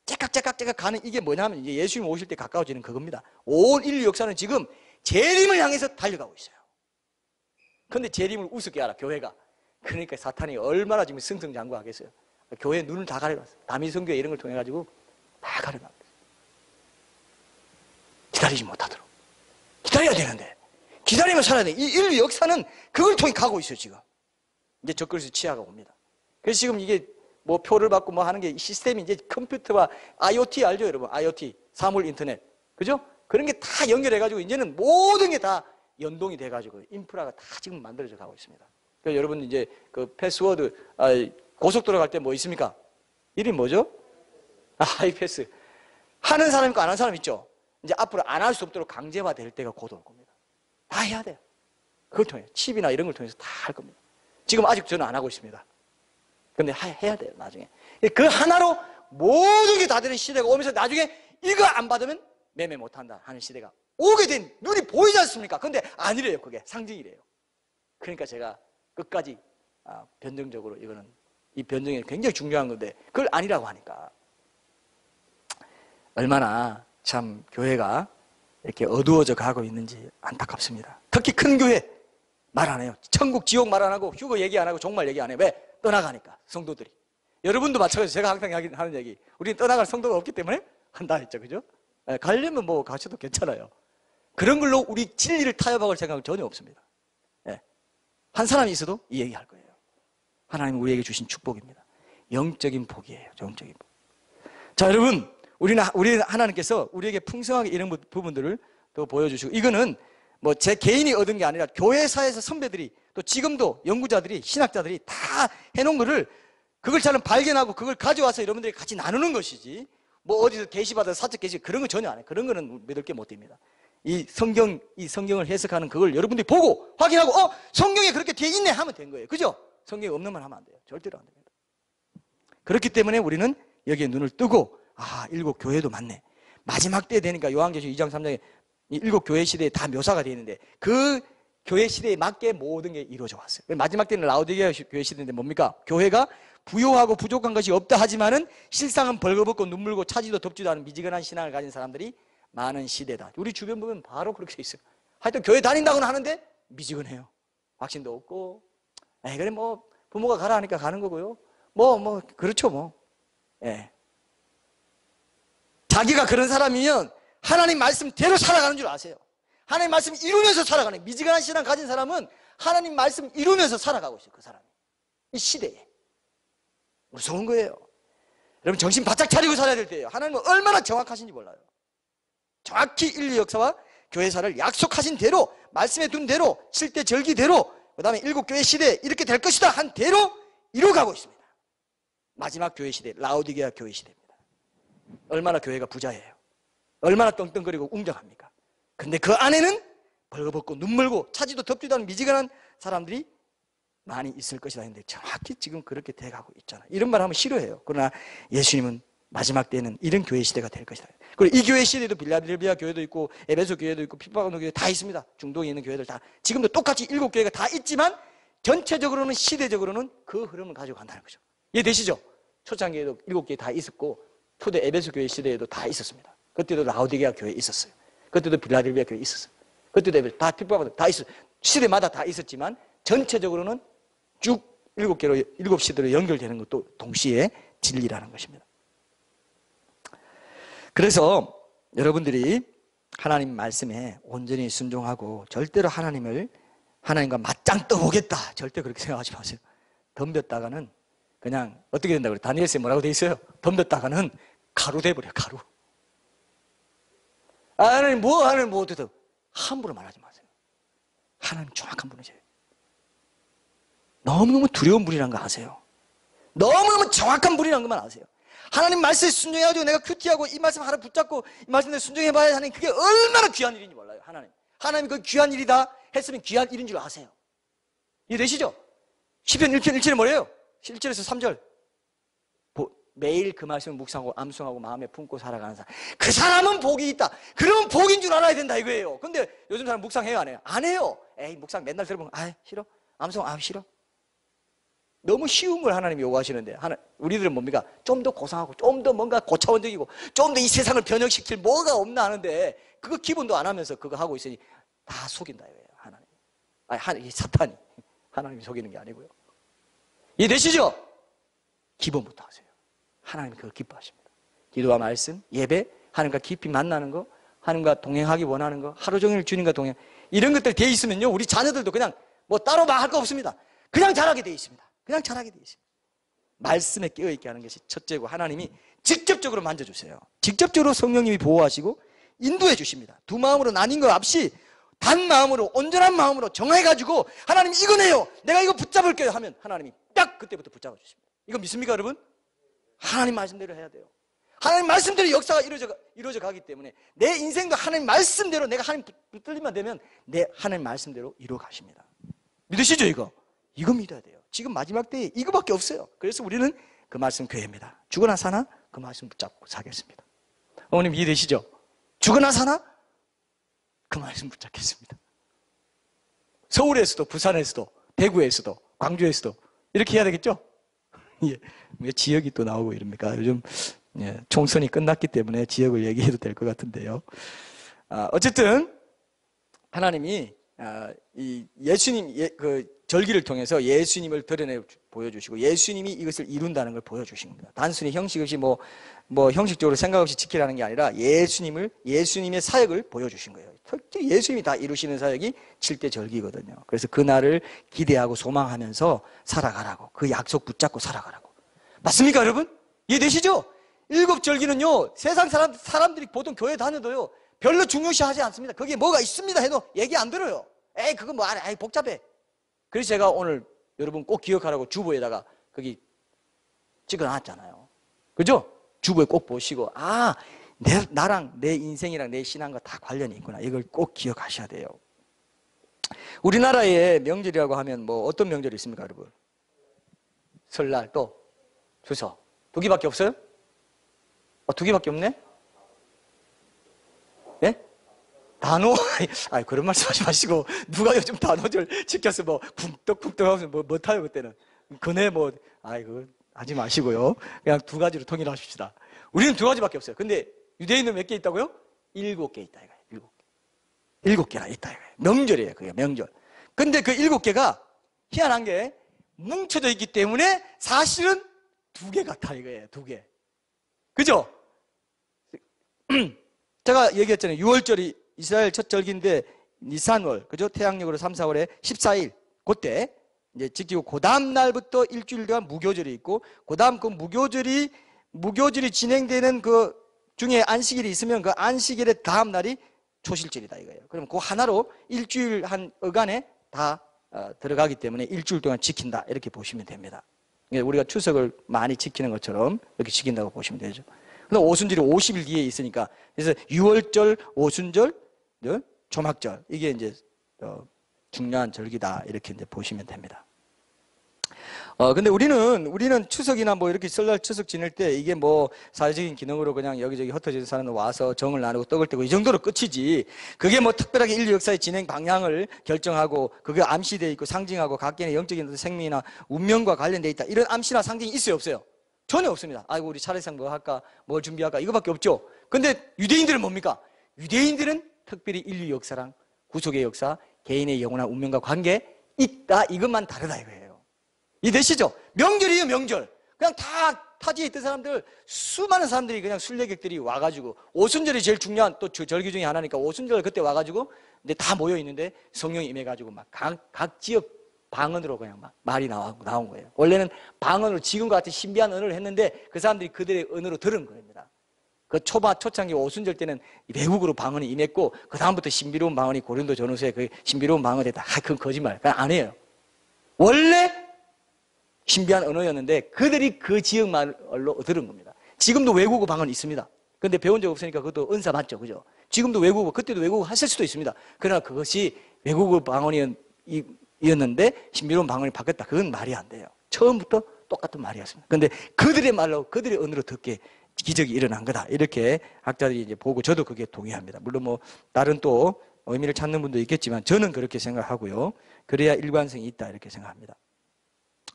째깍째깍째깍 가는 이게 뭐냐면 이제 예수님 오실 때 가까워지는 그겁니다. 온 인류 역사는 지금 재림을 향해서 달려가고 있어요. 그런데 재림을 우습게 알아 교회가. 그러니까 사탄이 얼마나 지금 승승장구하겠어요. 교회 눈을 다 가려놨어요. 다미성교회 이런 걸 통해 가지고 다 가려놨어요. 기다리지 못하도록. 기다려야 되는데 기다리면 살아야 돼. 이 인류 역사는 그걸 통해 가고 있어요 지금. 이제 적그리스도 치하가 옵니다. 그래서 지금 이게 뭐 표를 받고 뭐 하는 게 시스템이 이제 컴퓨터와 IoT 알죠 여러분? IoT 사물 인터넷 그죠? 그런 게 다 연결해가지고 이제는 모든 게 다 연동이 돼가지고 인프라가 다 지금 만들어져 가고 있습니다. 그래서 여러분 이제 그 패스워드 고속도로 갈 때 뭐 있습니까? 이름이 뭐죠? 하이패스. 하는 사람 있고 안 하는 사람 있죠? 이제 앞으로 안 할 수 없도록 강제화될 때가 곧 올 겁니다. 다 해야 돼요. 그걸 통해 칩이나 이런 걸 통해서 다 할 겁니다. 지금 아직 저는 안 하고 있습니다. 근데 해야 돼요 나중에. 그 하나로 모든 게 다 되는 시대가 오면서 나중에 이거 안 받으면 매매 못한다 하는 시대가 오게 된 눈이 보이지 않습니까? 근데 아니래요. 그게 상징이래요. 그러니까 제가 끝까지 변증적으로 이거는 이 변증이 굉장히 중요한 건데 그걸 아니라고 하니까 얼마나 참 교회가 이렇게 어두워져 가고 있는지 안타깝습니다. 특히 큰 교회 말 안 해요. 천국 지옥 말 안 하고 휴거 얘기 안 하고 종말 얘기 안 해요. 왜? 떠나가니까 성도들이. 여러분도 마찬가지로 제가 항상 하는 얘기 우리는 떠나갈 성도가 없기 때문에 한다 했죠. 그죠? 가려면 뭐 가셔도 괜찮아요. 그런 걸로 우리 진리를 타협할 생각은 전혀 없습니다. 한 사람이 있어도 이 얘기할 거예요. 하나님 우리에게 주신 축복입니다. 영적인 복이에요. 영적인 복. 자 여러분 우리는 하나님께서 우리에게 풍성하게 이런 부분들을 또 보여주시고 이거는 뭐 제 개인이 얻은 게 아니라 교회사에서 선배들이 또 지금도 연구자들이 신학자들이 다 해놓은 거를 그걸 잘 발견하고 그걸 가져와서 여러분들이 같이 나누는 것이지 뭐 어디서 계시받아 사적 계시 그런 건 전혀 안 해요. 그런 거는 믿을 게 못 됩니다. 이 성경을 해석하는 그걸 여러분들이 보고 확인하고 성경에 그렇게 돼 있네 하면 된 거예요. 그죠? 성경에 없는 말 하면 안 돼요. 절대로 안 됩니다. 그렇기 때문에 우리는 여기에 눈을 뜨고 7 교회도 맞네. 마지막 때 되니까 요한계시록 2장 3장에 7 교회 시대에 다 묘사가 되어 있는데 그 교회 시대에 맞게 모든 게 이루어져 왔어요. 마지막 때는 라오디게아 교회 시대인데 뭡니까? 교회가 부요하고 부족한 것이 없다 하지만은 실상은 벌거벗고 눈물고 차지도 덥지도 않은 미지근한 신앙을 가진 사람들이 많은 시대다. 우리 주변 보면 바로 그렇게 돼 있어요. 하여튼 교회 다닌다고는 하는데 미지근해요. 확신도 없고 그래 뭐 부모가 가라 하니까 가는 거고요. 그렇죠 뭐. 자기가 그런 사람이면 하나님 말씀대로 살아가는 줄 아세요. 하나님 말씀 이루면서 살아가는 미지근한 신앙 가진 사람은 하나님 말씀 이루면서 살아가고 있어요. 그 사람이 이 시대에 무서운 거예요. 여러분 정신 바짝 차리고 살아야 될 때예요. 하나님은 얼마나 정확하신지 몰라요. 정확히 인류 역사와 교회사를 약속하신 대로 말씀에 둔 대로 7대 절기대로 그 다음에 7 교회 시대 이렇게 될 것이다 한 대로 이루어가고 있습니다. 마지막 교회 시대 라오디게아 교회 시대입니다. 얼마나 교회가 부자예요. 얼마나 떵떵거리고 웅장합니까? 근데 그 안에는 벌거벗고 눈물고 차지도 덥지도 않은 미지근한 사람들이 많이 있을 것이다 했는데 정확히 지금 그렇게 돼가고 있잖아요. 이런 말 하면 싫어해요. 그러나 예수님은 마지막 때는 이런 교회 시대가 될 것이다. 그리고 이 교회 시대도 빌라델비아 교회도 있고 에베소 교회도 있고 핍박하는 교회 다 있습니다. 중동에 있는 교회들 다 지금도 똑같이 7 교회가 다 있지만 전체적으로는 시대적으로는 그 흐름을 가지고 간다는 거죠. 이해되시죠? 초창기에도 7 교회 다 있었고 초대 에베소 교회 시대에도 다 있었습니다. 그때도 라오디게아 교회 있었어요. 그때도 빌라델비아 교회 있었어요. 그때도 다 핍박하고 다 있었어요. 시대마다 다 있었지만 전체적으로는 쭉 7개로 7 시대로 연결되는 것도 동시에 진리라는 것입니다. 그래서 여러분들이 하나님 말씀에 온전히 순종하고 절대로 하나님과 맞짱 떠보겠다 절대 그렇게 생각하지 마세요. 덤볐다가는 그냥 어떻게 된다고 그래? 다니엘서에 뭐라고 돼 있어요? 덤볐다가는 가루 돼버려, 가루. 하나님 뭐 하나님 뭐 어떻게 함부로 말하지 마세요. 하나님 정확한 분이세요. 너무너무 두려운 분이란 거 아세요? 너무너무 정확한 분이란 것만 아세요. 하나님 말씀에 순종해가지고 내가 큐티하고 이 말씀 하나 붙잡고 이 말씀에 순종해봐야 하는 그게 얼마나 귀한 일인지 몰라요. 하나님 그 귀한 일이다 했으면 귀한 일인 줄 아세요. 이해되시죠? 시편 1편 1절에 뭐래요? 1절에서 3절 매일 그 말씀을 묵상하고 암송하고 마음에 품고 살아가는 사람, 그 사람은 복이 있다. 그러면 복인 줄 알아야 된다 이거예요. 근데 요즘 사람 묵상해요 안 해요? 안 해요. 에이 묵상 맨날 들어보면 싫어. 암송 싫어. 너무 쉬운 걸 하나님이 요구하시는데 우리들은 뭡니까? 좀 더 고상하고 좀 더 뭔가 고차원적이고 좀 더 이 세상을 변혁시킬 뭐가 없나 하는데 그거 기본도 안 하면서 그거 하고 있으니 다 속인다 이거예요. 하나님. 사탄이 하나님이 속이는 게 아니고요. 이해되시죠? 기본부터 하세요. 하나님이 그걸 기뻐하십니다. 기도와 말씀, 예배, 하나님과 깊이 만나는 거, 하나님과 동행하기 원하는 거, 하루 종일 주님과 동행, 이런 것들 돼 있으면요 우리 자녀들도 그냥 뭐 따로 막 할 거 없습니다. 그냥 잘하게 돼 있습니다. 그냥 잘하게 돼 있습니다. 말씀에 깨어있게 하는 것이 첫째고, 하나님이 직접적으로 만져주세요. 직접적으로 성령님이 보호하시고 인도해 주십니다. 두 마음으로 나뉜 것 없이 단 마음으로, 온전한 마음으로 정해가지고 하나님 이거네요, 내가 이거 붙잡을게요 하면 하나님이 딱 그때부터 붙잡아 주십니다. 이거 믿습니까 여러분? 하나님 말씀대로 해야 돼요. 하나님 말씀대로 역사가 이루어져 가기 때문에 내 인생도 하나님 말씀대로, 내가 하나님 붙들리면 되면 내 하나님 말씀대로 이루어 가십니다. 믿으시죠 이거? 이거 믿어야 돼요. 지금 마지막 때에 이거밖에 없어요. 그래서 우리는 그 말씀 교회입니다. 죽으나 사나 그 말씀 붙잡고 사겠습니다. 어머님 이해되시죠? 죽으나 사나 그 말씀 붙잡겠습니다. 서울에서도 부산에서도 대구에서도 광주에서도 이렇게 해야 되겠죠? 예. 왜 지역이 또 나오고 이럽니까? 요즘 총선이 끝났기 때문에 지역을 얘기해도 될 것 같은데요. 어쨌든 하나님이 이 예수님 그 절기를 통해서 예수님을 드러내 보여주시고 예수님이 이것을 이룬다는 걸 보여주신 겁니다. 단순히 형식 없이 뭐 형식적으로 생각 없이 지키라는 게 아니라 예수님의 사역을 보여주신 거예요. 특히 예수님이 다 이루시는 사역이 7대 절기거든요. 그래서 그날을 기대하고 소망하면서 살아가라고, 그 약속 붙잡고 살아가라고. 맞습니까 여러분? 이해되시죠? 7절기는요 세상 사람들이 보통 교회 다녀도요 별로 중요시하지 않습니다. 거기에 뭐가 있습니다 해도 얘기 안 들어요. 에이 그거 뭐 알아, 에이 복잡해. 그래서 제가 오늘 여러분 꼭 기억하라고 주보에다가 거기 찍어놨잖아요. 그죠? 주보에 꼭 보시고 나랑 내 인생이랑 내 신앙과 다 관련이 있구나. 이걸 꼭 기억하셔야 돼요. 우리나라의 명절이라고 하면 뭐 어떤 명절이 있습니까 여러분? 설날, 또 추석. 2개밖에 없어요? 2개밖에 없네? 예? 단오? 그런 말씀 하지 마시고, 누가 요즘 단오절 지켜서 뭐, 쿵떡쿵떡 하면서 뭐 타요, 그때는. 그네 그거 하지 마시고요. 그냥 2가지로 통일하십시다. 우리는 2가지밖에 없어요. 근데 유대인은 몇 개 있다고요? 7개 있다, 이거예요. 7개나 있다, 이거예요. 명절이에요, 그게 명절. 근데 그 7개가 희한한 게 뭉쳐져 있기 때문에 사실은 2개 같아, 이거예요, 2개. 그죠? 제가 얘기했잖아요. 6월절이 이스라엘 첫 절기인데 니산월, 그죠? 태양력으로 3, 4월에 14일 그때 이제 지키고, 그 다음 날부터 일주일 동안 무교절이 있고, 그 다음 그 무교절이 진행되는 그 중에 안식일이 있으면 그 안식일의 다음 날이 초실절이다 이거예요. 그럼 그 하나로 일주일 한 어간에 다 들어가기 때문에 일주일 동안 지킨다 이렇게 보시면 됩니다. 우리가 추석을 많이 지키는 것처럼 이렇게 지킨다고 보시면 되죠. 근데 오순절이 50일 뒤에 있으니까, 그래서 6월절, 오순절, 초막절, 이게 이제 중요한 절기다 이렇게 이제 보시면 됩니다. 근데 우리는 추석이나 뭐 이렇게 설날 추석 지낼 때 이게 뭐 사회적인 기능으로 그냥 여기저기 흩어지는 사람들 와서 정을 나누고 떡을 떼고 이 정도로 끝이지, 그게 뭐 특별하게 인류 역사의 진행 방향을 결정하고 그게 암시되어 있고 상징하고 각계의 영적인 생명이나 운명과 관련되어 있다, 이런 암시나 상징이 있어요 없어요? 전혀 없습니다. 아이고 우리 차례상 뭐 할까, 뭘 준비할까, 이거밖에 없죠. 근데 유대인들은 뭡니까? 유대인들은 특별히 인류 역사랑 구속의 역사, 개인의 영원한 운명과 관계 있다, 이것만 다르다 이거예요. 이해되시죠? 명절이에요 명절. 그냥 다 타지에 있던 사람들, 수많은 사람들이, 그냥 순례객들이 와가지고, 오순절이 제일 중요한 또 절기 중에 하나니까 오순절 그때 와가지고 근데 다 모여 있는데 성령이 임해가지고 막 각 지역 방언으로 그냥 막 말이 나온 거예요. 원래는 방언으로 지금과 같은 신비한 언어를 했는데 그 사람들이 그들의 언어로 들은 겁니다. 그 초창기 오순절 때는 외국으로 방언이 임했고 그 다음부터 신비로운 방언이 고린도 전후서에 그 신비로운 방언이 됐다. 그건 거짓말. 그건 안 해요. 원래 신비한 언어였는데 그들이 그 지역 말로 들은 겁니다. 지금도 외국어 방언이 있습니다. 근데 배운 적 없으니까 그것도 은사 맞죠, 그죠? 지금도 외국어, 그때도 외국어 하실 수도 있습니다. 그러나 그것이 외국어 방언이었는데 신비로운 방언이 바뀌었다. 그건 말이 안 돼요. 처음부터 똑같은 말이었습니다. 근데 그들의 말로, 그들의 언어로 듣게 기적이 일어난 거다. 이렇게 학자들이 이제 보고 저도 그게 동의합니다. 물론 뭐 다른 또 의미를 찾는 분도 있겠지만 저는 그렇게 생각하고요. 그래야 일관성이 있다 이렇게 생각합니다.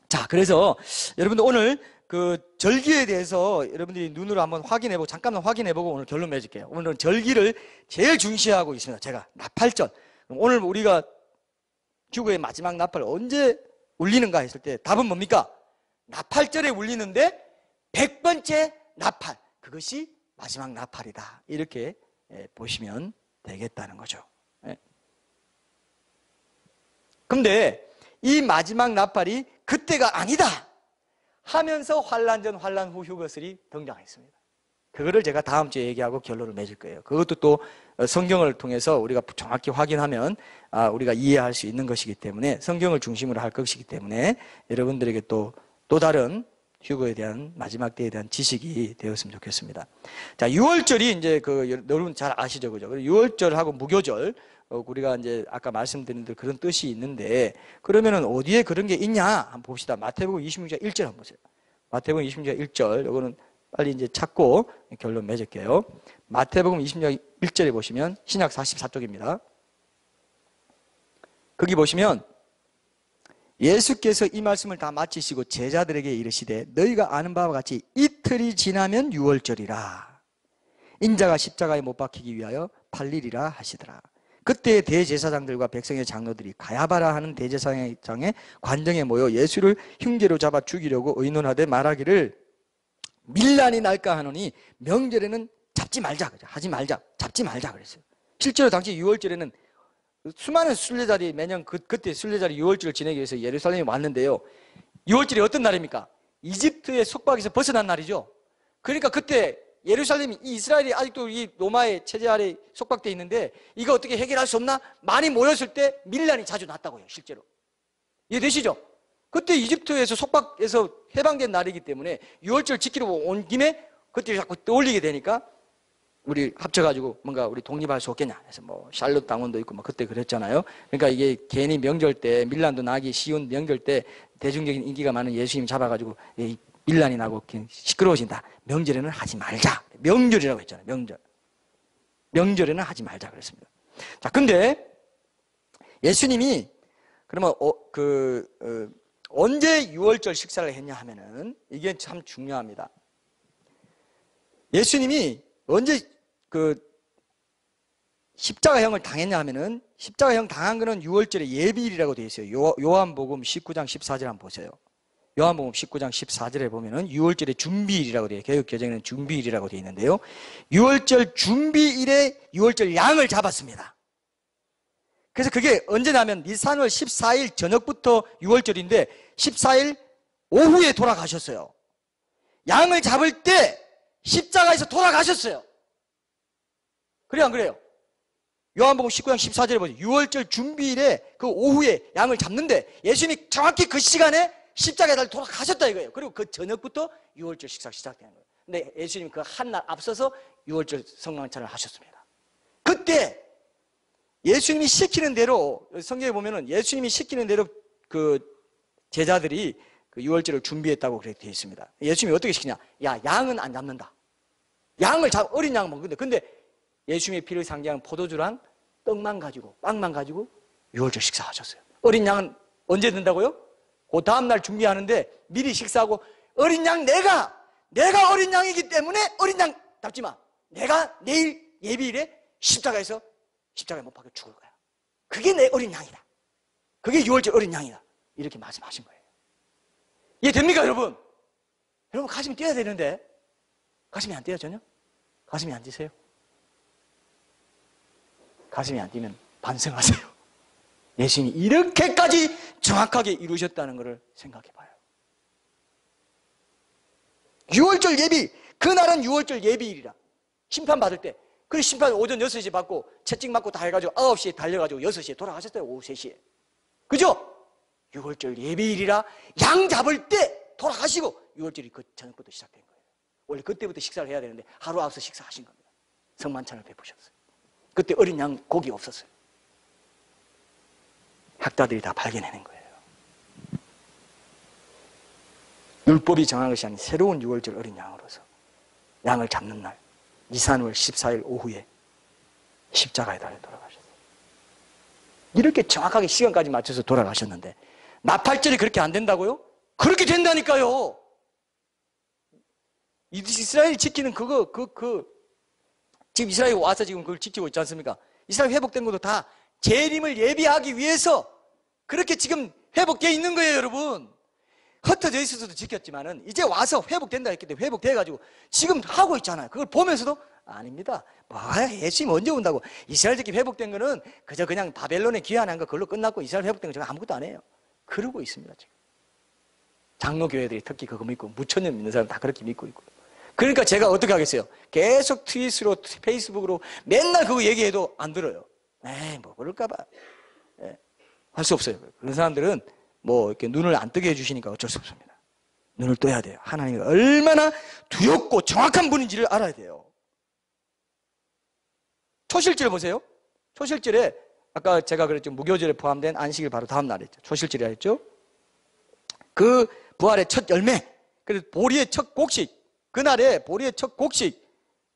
자, 그래서 여러분들 오늘 그 절기에 대해서 여러분들이 눈으로 한번 확인해보고 잠깐만 확인해보고 오늘 결론 맺을게요. 오늘은 절기를 제일 중시하고 있습니다. 제가 나팔절. 오늘 우리가 휴거의 마지막 나팔 언제 울리는가 했을 때 답은 뭡니까? 나팔절에 울리는데 100번째 나팔, 그것이 마지막 나팔이다. 이렇게 보시면 되겠다는 거죠. 근데 이 마지막 나팔이 그때가 아니다 하면서 환란 전 환란 후 휴거설이 등장했습니다. 그거를 제가 다음 주에 얘기하고 결론을 맺을 거예요. 그것도 또 성경을 통해서 우리가 정확히 확인하면 우리가 이해할 수 있는 것이기 때문에 성경을 중심으로 할 것이기 때문에 여러분들에게 또 다른 휴거에 대한 마지막 때에 대한 지식이 되었으면 좋겠습니다. 자, 6월절이 이제 여러분 잘 아시죠, 그죠? 6월절하고 무교절 우리가 이제 아까 말씀드린 대로 그런 뜻이 있는데 그러면은 어디에 그런 게 있냐 한번 봅시다. 마태복음 26장 1절 한번 보세요. 마태복음 26장 1절 요거는 빨리 이제 찾고 결론 맺을게요. 마태복음 26장 1절에 보시면 신약 44쪽입니다. 거기 보시면 예수께서 이 말씀을 다 마치시고 제자들에게 이르시되 너희가 아는 바와 같이 이틀이 지나면 6월절이라 인자가 십자가에 못 박히기 위하여 팔리리라 하시더라. 그때 대제사장들과 백성의 장로들이 가야바라 하는 대제사장의 관정에 모여 예수를 흉계로 잡아 죽이려고 의논하되 말하기를 밀란이 날까 하노니 명절에는 잡지 말자, 하지 말자, 잡지 말자 그랬어요. 실제로 당시 6월절에는 수많은 순례자들이 매년 그때 순례자들이 6월절을 지내기 위해서 예루살렘에 왔는데요. 6월절이 어떤 날입니까? 이집트의 속박에서 벗어난 날이죠. 그러니까 그때 예루살렘이 이스라엘이 아직도 이 로마의 체제 아래 속박되어 있는데 이거 어떻게 해결할 수 없나? 많이 모였을 때 밀란이 자주 났다고요. 실제로 이해되시죠? 그때 이집트에서 속박에서 해방된 날이기 때문에 6월절 지키러 온 김에 그때 자꾸 떠올리게 되니까 우리 합쳐가지고 뭔가 우리 독립할 수 없겠냐 해서 뭐 샬롯 당원도 있고 막 그때 그랬잖아요. 그러니까 이게 괜히 명절 때 밀란도 나기 쉬운 명절 때 대중적인 인기가 많은 예수님 잡아가지고 밀란이 나고 시끄러워진다. 명절에는 하지 말자. 명절이라고 했잖아요. 명절에는 하지 말자 그랬습니다. 자, 근데 예수님이 그러면 언제 6월절 식사를 했냐 하면은 이게 참 중요합니다. 예수님이 언제 십자가형을 당했냐 하면은 십자가형 당한 거는 6월절의 예비일이라고 되어 있어요. 요한복음 19장 14절 한번 보세요. 요한복음 19장 14절에 보면은 6월절의 준비일이라고 되어 개역개정에는 준비일이라고 되어 있는데요. 6월절 준비일에 6월절 양을 잡았습니다. 그래서 그게 언제냐면 니산월 14일 저녁부터 6월절인데 14일 오후에 돌아가셨어요. 양을 잡을 때 십자가에서 돌아가셨어요. 그래요, 안 그래요? 요한복음 19장 14절에 보세요. 6월절 준비일에 그 오후에 양을 잡는데 예수님이 정확히 그 시간에 십자가에 달려 돌아가셨다 이거예요. 그리고 그 저녁부터 6월절 식사가 시작되는 거예요. 근데 예수님이 그 한 날 앞서서 6월절 성만찬을 하셨습니다. 그때 예수님이 시키는 대로 성경에 보면은 예수님이 시키는 대로 그 제자들이 그 6월절을 준비했다고 그렇게 되어 있습니다. 예수님이 어떻게 시키냐? 야, 양은 안 잡는다. 양을 어린 양은 먹는데 근데 예수님의 피를 상징하는 포도주랑 떡만 가지고 빵만 가지고 6월절 식사하셨어요. 어린 양은 언제 든다고요? 그 다음날 준비하는데 미리 식사하고 어린 양 내가 어린 양이기 때문에 어린 양 잡지 마. 내가 내일 예비일에 십자가에 못 박혀 죽을 거야. 그게 내 어린 양이다. 그게 6월절 어린 양이다. 이렇게 말씀하신 거예요. 이해됩니까 여러분? 여러분 가슴이 뛰어야 되는데 가슴이 안 뛰어요 전혀? 가슴이 안 뛰세요? 가슴이 안 뛰면 반성하세요. 예수님이 이렇게까지 정확하게 이루셨다는 것을 생각해 봐요. 6월절 예비, 그날은 6월절 예비일이라. 심판받을 때. 그래서 심판 오전 6시에 받고 채찍 맞고 다 해가지고 9시에 달려가지고 6시에 돌아가셨어요. 오후 3시에. 그죠? 6월절 예비일이라 양 잡을 때 돌아가시고 6월절이 그 저녁부터 시작된 거예요. 원래 그때부터 식사를 해야 되는데 하루 앞서 식사하신 겁니다. 성만찬을 베푸셨어요. 그때 어린 양 고기 없었어요. 학자들이 다 발견해낸 거예요. 율법이 정한 것이 아닌 새로운 6월절 어린 양으로서 양을 잡는 날 니산월 14일 오후에 십자가에 달려 돌아가셨어요. 이렇게 정확하게 시간까지 맞춰서 돌아가셨는데 나팔절이 그렇게 안 된다고요? 그렇게 된다니까요. 이스라엘이 지키는 지금 이스라엘이 와서 지금 그걸 지키고 있지 않습니까? 이스라엘 회복된 것도 다 재림을 예비하기 위해서 그렇게 지금 회복되어 있는 거예요, 여러분. 흩어져 있어서도 지켰지만은 이제 와서 회복된다 했기 때문에 회복돼가지고 지금 하고 있잖아요. 그걸 보면서도 아닙니다. 예수님 언제 온다고. 이스라엘 지킴 회복된 거는 그저 그냥 바벨론에 귀환한 거 그걸로 끝났고 이스라엘 회복된 거 제가 아무것도 안 해요. 그러고 있습니다, 지금. 장로교회들이 특히 그거 믿고 무천년 믿는 사람 다 그렇게 믿고 있고. 그러니까 제가 어떻게 하겠어요? 계속 트윗으로 페이스북으로 맨날 그거 얘기해도 안 들어요. 에이, 뭐 그럴까봐. 할 수 없어요. 그런 사람들은 뭐 이렇게 눈을 안 뜨게 해주시니까 어쩔 수 없습니다. 눈을 떠야 돼요. 하나님이 얼마나 두렵고 정확한 분인지를 알아야 돼요. 초실절 보세요. 초실절에 아까 제가 그랬죠. 무교절에 포함된 안식일 바로 다음 날에 했죠. 초실절이라 했죠. 그 부활의 첫 열매, 그래서 보리의 첫 곡식, 그날에 보리의 첫 곡식,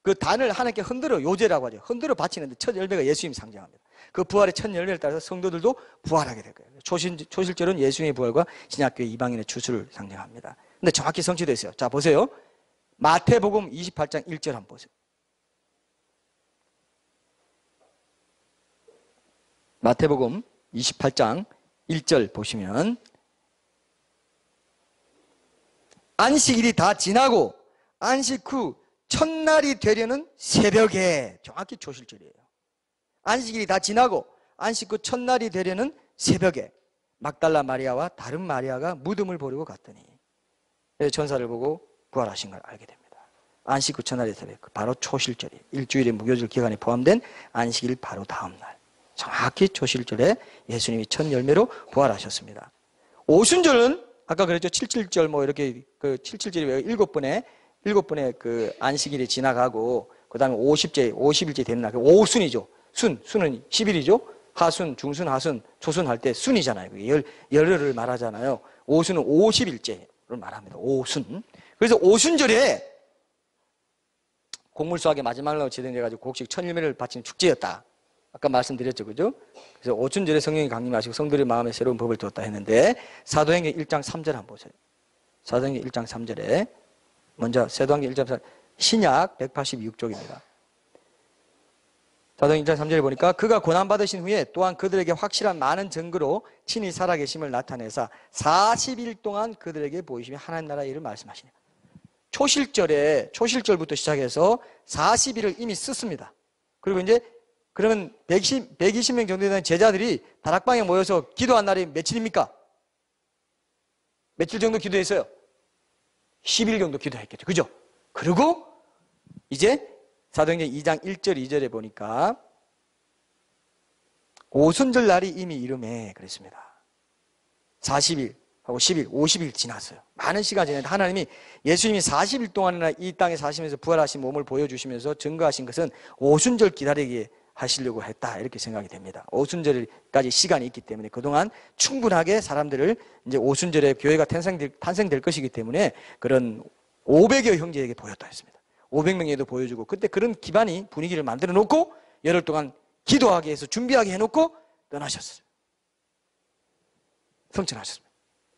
그 단을 하나님께 흔들어, 요제라고 하죠. 흔들어 바치는데 첫 열매가 예수님이 상징합니다. 그 부활의 첫 열매를 따라서 성도들도 부활하게 될 거예요. 초실절은 예수님의 부활과 신약교회 이방인의 추수를 상징합니다. 근데 정확히 성취되어 있어요. 자, 보세요. 마태복음 28장 1절 한번 보세요. 마태복음 28장 1절 보시면 안식일이 다 지나고 안식 후 첫날이 되려는 새벽에, 정확히 초실절이에요. 안식일이 다 지나고 안식 후 첫날이 되려는 새벽에 막달라 마리아와 다른 마리아가 무덤을 보려고 갔더니 천사를 보고 부활하신 걸 알게 됩니다. 안식 후 첫날이 새벽, 바로 초실절이, 일주일의 무교절 기간에 포함된 안식일 바로 다음 날, 정확히 초실절에 예수님이 첫 열매로 부활하셨습니다. 오순절은 아까 그랬죠. 77절 뭐 이렇게 그 77절이 7번의 그 안식일이 지나가고 그다음에 50일째 되는 날, 오순이죠. 순은 10일이죠. 하순, 중순, 하순, 초순 할 때 순이잖아요. 열흘을 말하잖아요. 오순은 50일째를 말합니다. 오순. 그래서 오순절에 곡물수확의 마지막 날로 진행돼가지고 곡식 첫 열매를 바치는 축제였다. 아까 말씀드렸죠, 그죠? 그래서 오순절에 성령이 강림하시고 성도의 마음에 새로운 법을 두었다 했는데 사도행전 1장 3절 한번 보세요. 사도행전 1장 3절에 먼저 사도행전 1장 3절 신약 186쪽입니다. 사도행전 1장 3절에 보니까 그가 고난받으신 후에 또한 그들에게 확실한 많은 증거로 친히 살아계심을 나타내사 40일 동안 그들에게 보이시며 하나님 나라의 일을 말씀하시니 초실절부터 시작해서 40일을 이미 썼습니다. 그리고 이제 그러면 120명 정도 되는 제자들이 다락방에 모여서 기도한 날이 며칠입니까? 며칠 정도 기도했어요? 10일 정도 기도했겠죠. 그죠? 그리고 이제 사도행전 2장 1절 2절에 보니까 오순절 날이 이미 이름에 그랬습니다. 40일 하고 10일, 50일 지났어요. 많은 시간 지났는데 하나님이 예수님이 40일 동안이나 이 땅에 사시면서 부활하신 몸을 보여주시면서 증거하신 것은 오순절 기다리게 하시려고 했다, 이렇게 생각이 됩니다. 오순절까지 시간이 있기 때문에 그동안 충분하게 사람들을 이제 오순절에 교회가 탄생될 것이기 때문에 그런 500여 형제에게 보였다 했습니다. 500명에도 보여주고 그때 그런 기반이 분위기를 만들어 놓고 열흘 동안 기도하게 해서 준비하게 해놓고 떠나셨어요. 성천하셨습니다.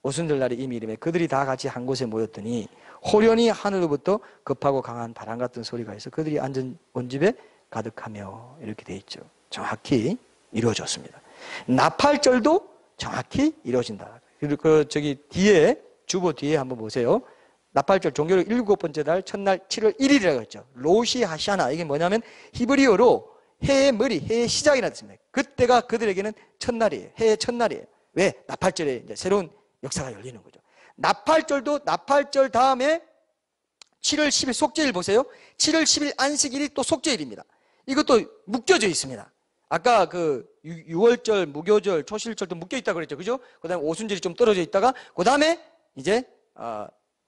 오순절 날이 이미 이름에 그들이 다 같이 한 곳에 모였더니 호련히 하늘로부터 급하고 강한 바람 같은 소리가 있어 그들이 앉은 온 집에 가득하며, 이렇게 돼 있죠. 정확히 이루어졌습니다. 나팔절도 정확히 이루어진다. 그리고 저기 뒤에 주보 뒤에 한번 보세요. 나팔절 종교력 7번째 달 첫날 7월 1일이라고 했죠. 로시 하샤나, 이게 뭐냐면 히브리어로 해의 머리, 해의 시작이라 했습니다. 그때가 그들에게는 첫날이에요. 해의 첫날이에요. 왜? 나팔절에 이제 새로운 역사가 열리는 거죠. 나팔절도 나팔절 다음에 7월 10일 속죄일 보세요. 7월 10일 안식일이 또 속죄일입니다. 이것도 묶여져 있습니다. 아까 그 6월절, 무교절, 초실절도 묶여 있다고 그랬죠. 그죠? 그 다음에 오순절이 좀 떨어져 있다가 그 다음에 이제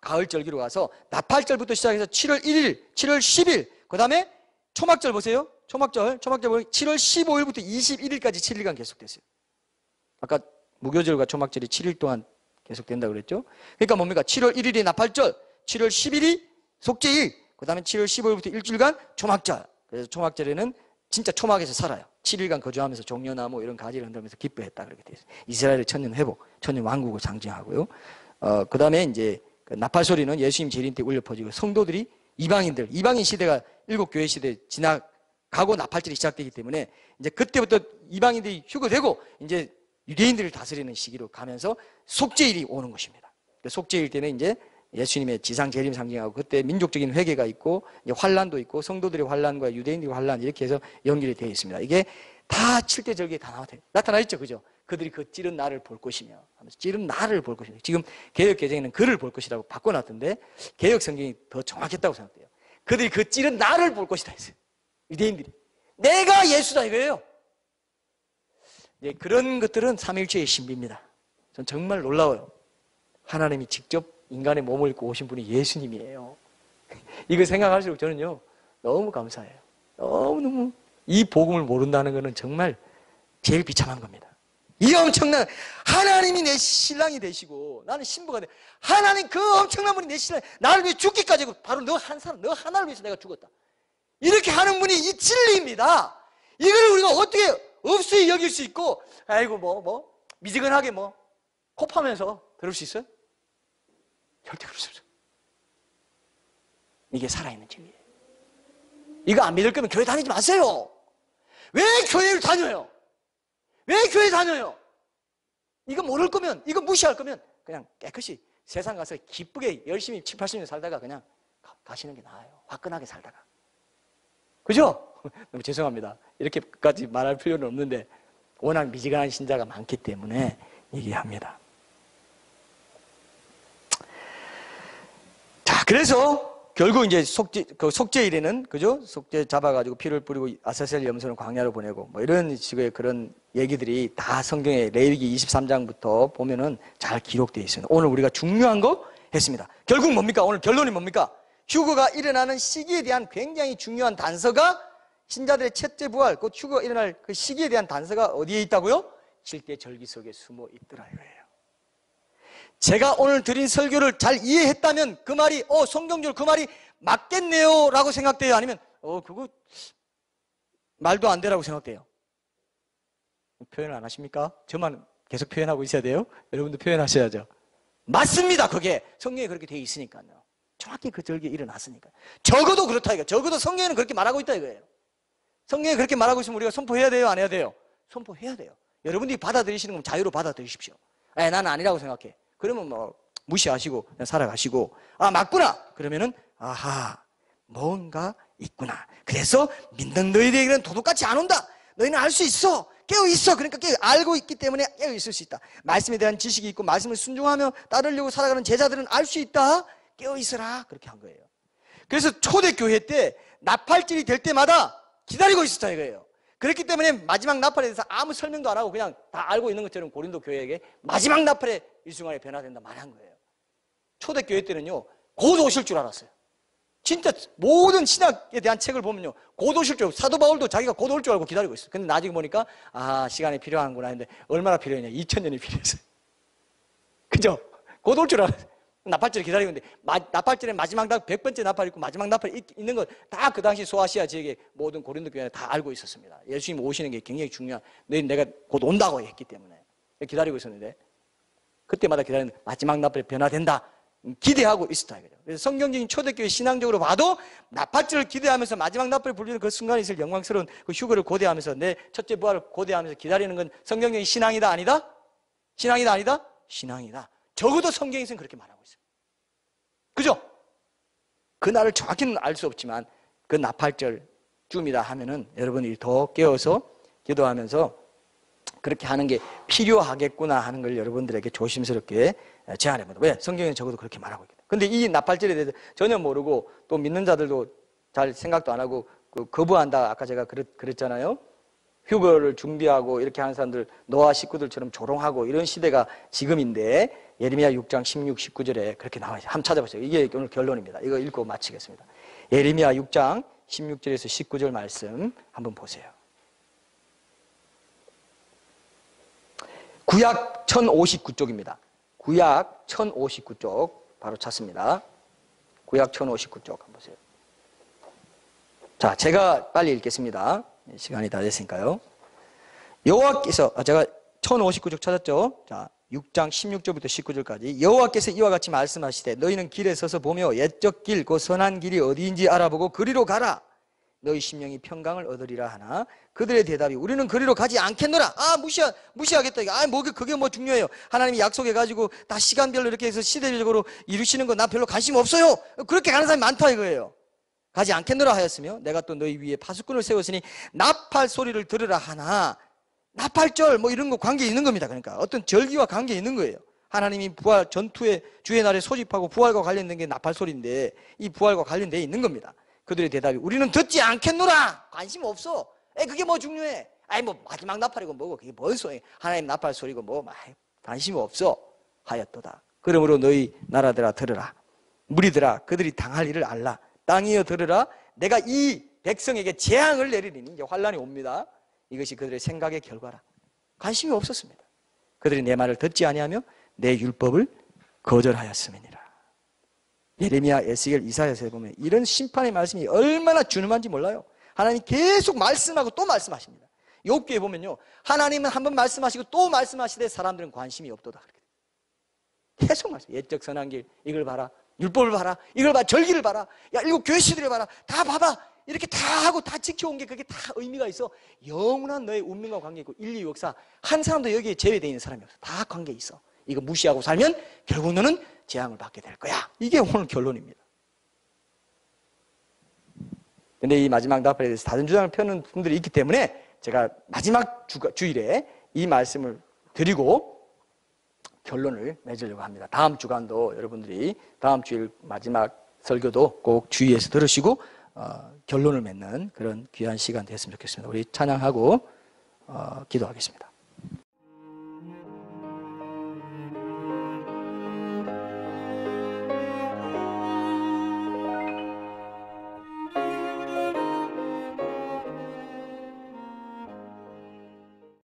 가을절기로 가서 나팔절부터 시작해서 7월 1일, 7월 10일 그 다음에 초막절 보세요. 초막절 보면 7월 15일부터 21일까지 7일간 계속됐어요. 아까 무교절과 초막절이 7일 동안 계속된다고 그랬죠. 그러니까 뭡니까? 7월 1일이 나팔절, 7월 10일이 속죄일, 그 다음에 7월 15일부터 일주일간 초막절. 그래서 초막절에는 진짜 초막에서 살아요. 7일간 거주하면서 종려나무 이런 가지를 흔들면서 기뻐했다 그렇게 되어 있어요. 이스라엘의 천년 회복, 천년 왕국을 상징하고요. 그 다음에 이제 그 나팔 소리는 예수님 재림 때 울려 퍼지고 성도들이 이방인 시대가 일곱 교회 시대 지나가고 나팔절이 시작되기 때문에 이제 그때부터 이방인들이 휴거되고 이제 유대인들을 다스리는 시기로 가면서 속죄일이 오는 것입니다. 속죄일 때는 이제 예수님의 지상 재림 상징하고 그때 민족적인 회개가 있고 이제 환란도 있고 성도들의 환란과 유대인들의 환란 이렇게 해서 연결이 되어 있습니다. 이게 다 7대 절기에 다 나타나 있죠. 그죠? 그들이 그 찌른 날을 볼 것이며 하면서 찌른 날을 볼 것이며 지금 개역 개정에는 그를 볼 것이라고 바꿔놨던데 개역 성경이 더 정확했다고 생각돼요. 그들이 그 찌른 날을 볼 것이다 했어요. 유대인들이 내가 예수다 이거예요. 네, 그런 것들은 삼일체의 신비입니다. 전 정말 놀라워요. 하나님이 직접 인간의 몸을 입고 오신 분이 예수님이에요. 이거 생각할수록 저는요 너무 감사해요. 너무너무 이 복음을 모른다는 것은 정말 제일 비참한 겁니다. 이 엄청난 하나님이 내 신랑이 되시고 나는 신부가 돼. 하나님 그 엄청난 분이 내 신랑 나를 위해 죽기까지 하고 바로 너 한 사람 너 하나를 위해서 내가 죽었다. 이렇게 하는 분이 이 진리입니다. 이걸 우리가 어떻게 없이 여길 수 있고 아이고 미지근하게 코 파면서 들을 수 있어요? 절대 그럴 수 없어요. 이게 살아있는 진리예요. 이거 안 믿을 거면 교회 다니지 마세요. 왜 교회를 다녀요? 왜 교회 다녀요? 이거 모를 거면, 이거 무시할 거면 그냥 깨끗이 세상 가서 기쁘게 열심히 7, 80년 살다가 그냥 가시는 게 나아요. 화끈하게 살다가. 그죠? 너무 죄송합니다. 이렇게까지 말할 필요는 없는데 워낙 미지근한 신자가 많기 때문에 얘기합니다. 자, 그래서 결국 이제 속죄일에는 그죠? 속죄 잡아가지고 피를 뿌리고 아사셀 염소는 광야로 보내고 이런 식의 그런 얘기들이 다 성경의 레위기 23장부터 보면은 잘 기록되어 있습니다. 오늘 우리가 중요한 거 했습니다. 결국 뭡니까? 오늘 결론이 뭡니까? 휴거가 일어나는 시기에 대한 굉장히 중요한 단서가 신자들의 첫째 부활, 곧 휴거가 일어날 그 시기에 대한 단서가 어디에 있다고요? 7대 절기 속에 숨어 있더라 이거예요. 제가 오늘 드린 설교를 잘 이해했다면 그 말이 성경적으로 그 말이 맞겠네요 라고 생각돼요? 아니면 그거 말도 안 되라고 생각돼요? 표현 안 하십니까? 저만 계속 표현하고 있어야 돼요? 여러분도 표현하셔야죠. 맞습니다. 그게 성경에 그렇게 되어 있으니까요. 정확히 그 절기에 일어났으니까. 적어도 그렇다 이거예요. 적어도 성경에는 그렇게 말하고 있다 이거예요. 성경에 그렇게 말하고 있으면 우리가 선포해야 돼요? 안 해야 돼요? 선포해야 돼요. 여러분들이 받아들이시는 건 자유로 받아들이십시오. 나는 아니라고 생각해. 그러면 무시하시고 그냥 살아가시고 맞구나 그러면은 뭔가 있구나. 그래서 믿는 너희들에게는 도둑같이 안 온다. 너희는 알 수 있어. 깨어있어. 그러니까 알고 있기 때문에 깨어있을 수 있다. 말씀에 대한 지식이 있고 말씀을 순종하며 따르려고 살아가는 제자들은 알 수 있다. 깨어있으라. 그렇게 한 거예요. 그래서 초대교회 때 나팔절이 될 때마다 기다리고 있었다 이거예요. 그렇기 때문에 마지막 나팔에 대해서 아무 설명도 안 하고 그냥 다 알고 있는 것처럼 고린도 교회에게 마지막 나팔에 일순간에 변화된다 말한 거예요. 초대교회 때는요 곧 오실 줄 알았어요. 진짜 모든 신학에 대한 책을 보면요 곧 오실 줄 알고 사도 바울도 자기가 곧 올 줄 알고 기다리고 있어요. 근데 나중에 보니까 시간이 필요한구나 했는데 얼마나 필요했냐. 2000년이 필요했어요. 그죠? 곧 올 줄 알았어요. 나팔절을 기다리고 있는데 나팔절의 마지막 100번째 나팔이 있고 마지막 나팔이 있는 거 다 그 당시 소아시아 지역의 모든 고린도 교회는 다 알고 있었습니다. 예수님 오시는 게 굉장히 중요한 내가 곧 온다고 했기 때문에 기다리고 있었는데 그때마다 기다리는 마지막 나팔이 변화된다 기대하고 있었다. 그래서 성경적인 초대교회 신앙적으로 봐도 나팔절을 기대하면서 마지막 나팔을 불리는 그 순간에 있을 영광스러운 그 휴거를 고대하면서 내 첫째 부활을 고대하면서 기다리는 건 성경적인 신앙이다 아니다? 신앙이다 아니다? 신앙이다. 적어도 성경에서는 그렇게 말하고 있어요. 그죠? 그 날을 정확히는 알 수 없지만 그 나팔절 쯤이다 하면은 여러분이 더 깨어서 기도하면서 그렇게 하는 게 필요하겠구나 하는 걸 여러분들에게 조심스럽게 제안해봅니다. 왜? 성경에 적어도 그렇게 말하고 있거든요. 근데 이 나팔절에 대해서 전혀 모르고 또 믿는 자들도 잘 생각도 안 하고 거부한다. 아까 제가 그랬잖아요. 휴거를 준비하고 이렇게 하는 사람들 노아 식구들처럼 조롱하고 이런 시대가 지금인데 예레미야 6장 16, 19절에 그렇게 나와 있어요. 한번 찾아보세요. 이게 오늘 결론입니다. 이거 읽고 마치겠습니다. 예레미야 6장 16절에서 19절 말씀 한번 보세요. 구약 1059쪽입니다. 구약 1059쪽 바로 찾습니다. 구약 1059쪽 한번 보세요. 자, 제가 빨리 읽겠습니다. 시간이 다 됐으니까요. 여호와께서 제가 1059쪽 찾았죠. 자, 6장 16절부터 19절까지 여호와께서 이와 같이 말씀하시되 너희는 길에 서서 보며 옛적 길 그 선한 길이 어디인지 알아보고 그리로 가라. 너희 심령이 평강을 얻으리라 하나 그들의 대답이 우리는 그리로 가지 않겠노라. 무시하겠다. 그게 뭐 중요해요. 하나님이 약속해가지고 다 시간별로 이렇게 해서 시대적으로 이루시는 거 나 별로 관심 없어요. 그렇게 가는 사람이 많다 이거예요. 가지 않겠노라 하였으며 내가 또 너희 위에 파수꾼을 세웠으니 나팔 소리를 들으라 하나 나팔절 뭐 이런 거 관계 있는 겁니다. 그러니까 어떤 절기와 관계 있는 거예요. 하나님이 부활 전투의 주의 날에 소집하고 부활과 관련된 게 나팔 소리인데 이 부활과 관련되어 있는 겁니다. 그들의 대답이 우리는 듣지 않겠노라. 관심 없어. 그게 뭐 중요해. 뭐 마지막 나팔이고 뭐고 그게 뭔 소리. 하나님 나팔 소리고 뭐 관심 없어 하였도다. 그러므로 너희 나라들아 들으라. 무리들아 그들이 당할 일을 알라. 땅이여 들으라. 내가 이 백성에게 재앙을 내리리니 이제 환란이 옵니다. 이것이 그들의 생각의 결과라. 관심이 없었습니다. 그들이 내 말을 듣지 아니하며 내 율법을 거절하였음이니라. 예레미야, 에스겔, 이사야서에 보면 이런 심판의 말씀이 얼마나 준엄한지 몰라요. 하나님이 계속 말씀하고 또 말씀하십니다. 욥기에 보면요, 하나님은 한번 말씀하시고 또 말씀하시되 사람들은 관심이 없도다. 계속 말씀. 옛적 선한 길 이걸 봐라. 율법을 봐라. 이걸 봐. 절기를 봐라. 야, 일곱 교회 시들을 봐라. 다 봐봐. 이렇게 다 하고 다 지켜온 게 그게 다 의미가 있어. 영원한 너의 운명과 관계 있고 인류 역사 한 사람도 여기에 제외되어 있는 사람이 없어. 다 관계 있어. 이거 무시하고 살면 결국 너는 재앙을 받게 될 거야. 이게 오늘 결론입니다. 근데 이 마지막 나팔에 대해서 다른 주장을 펴는 분들이 있기 때문에 제가 마지막 주일에 이 말씀을 드리고 결론을 맺으려고 합니다. 다음 주간도 여러분들이 다음 주일 마지막 설교도 꼭 주의해서 들으시고 결론을 맺는 그런 귀한 시간 됐으면 좋겠습니다. 우리 찬양하고 기도하겠습니다.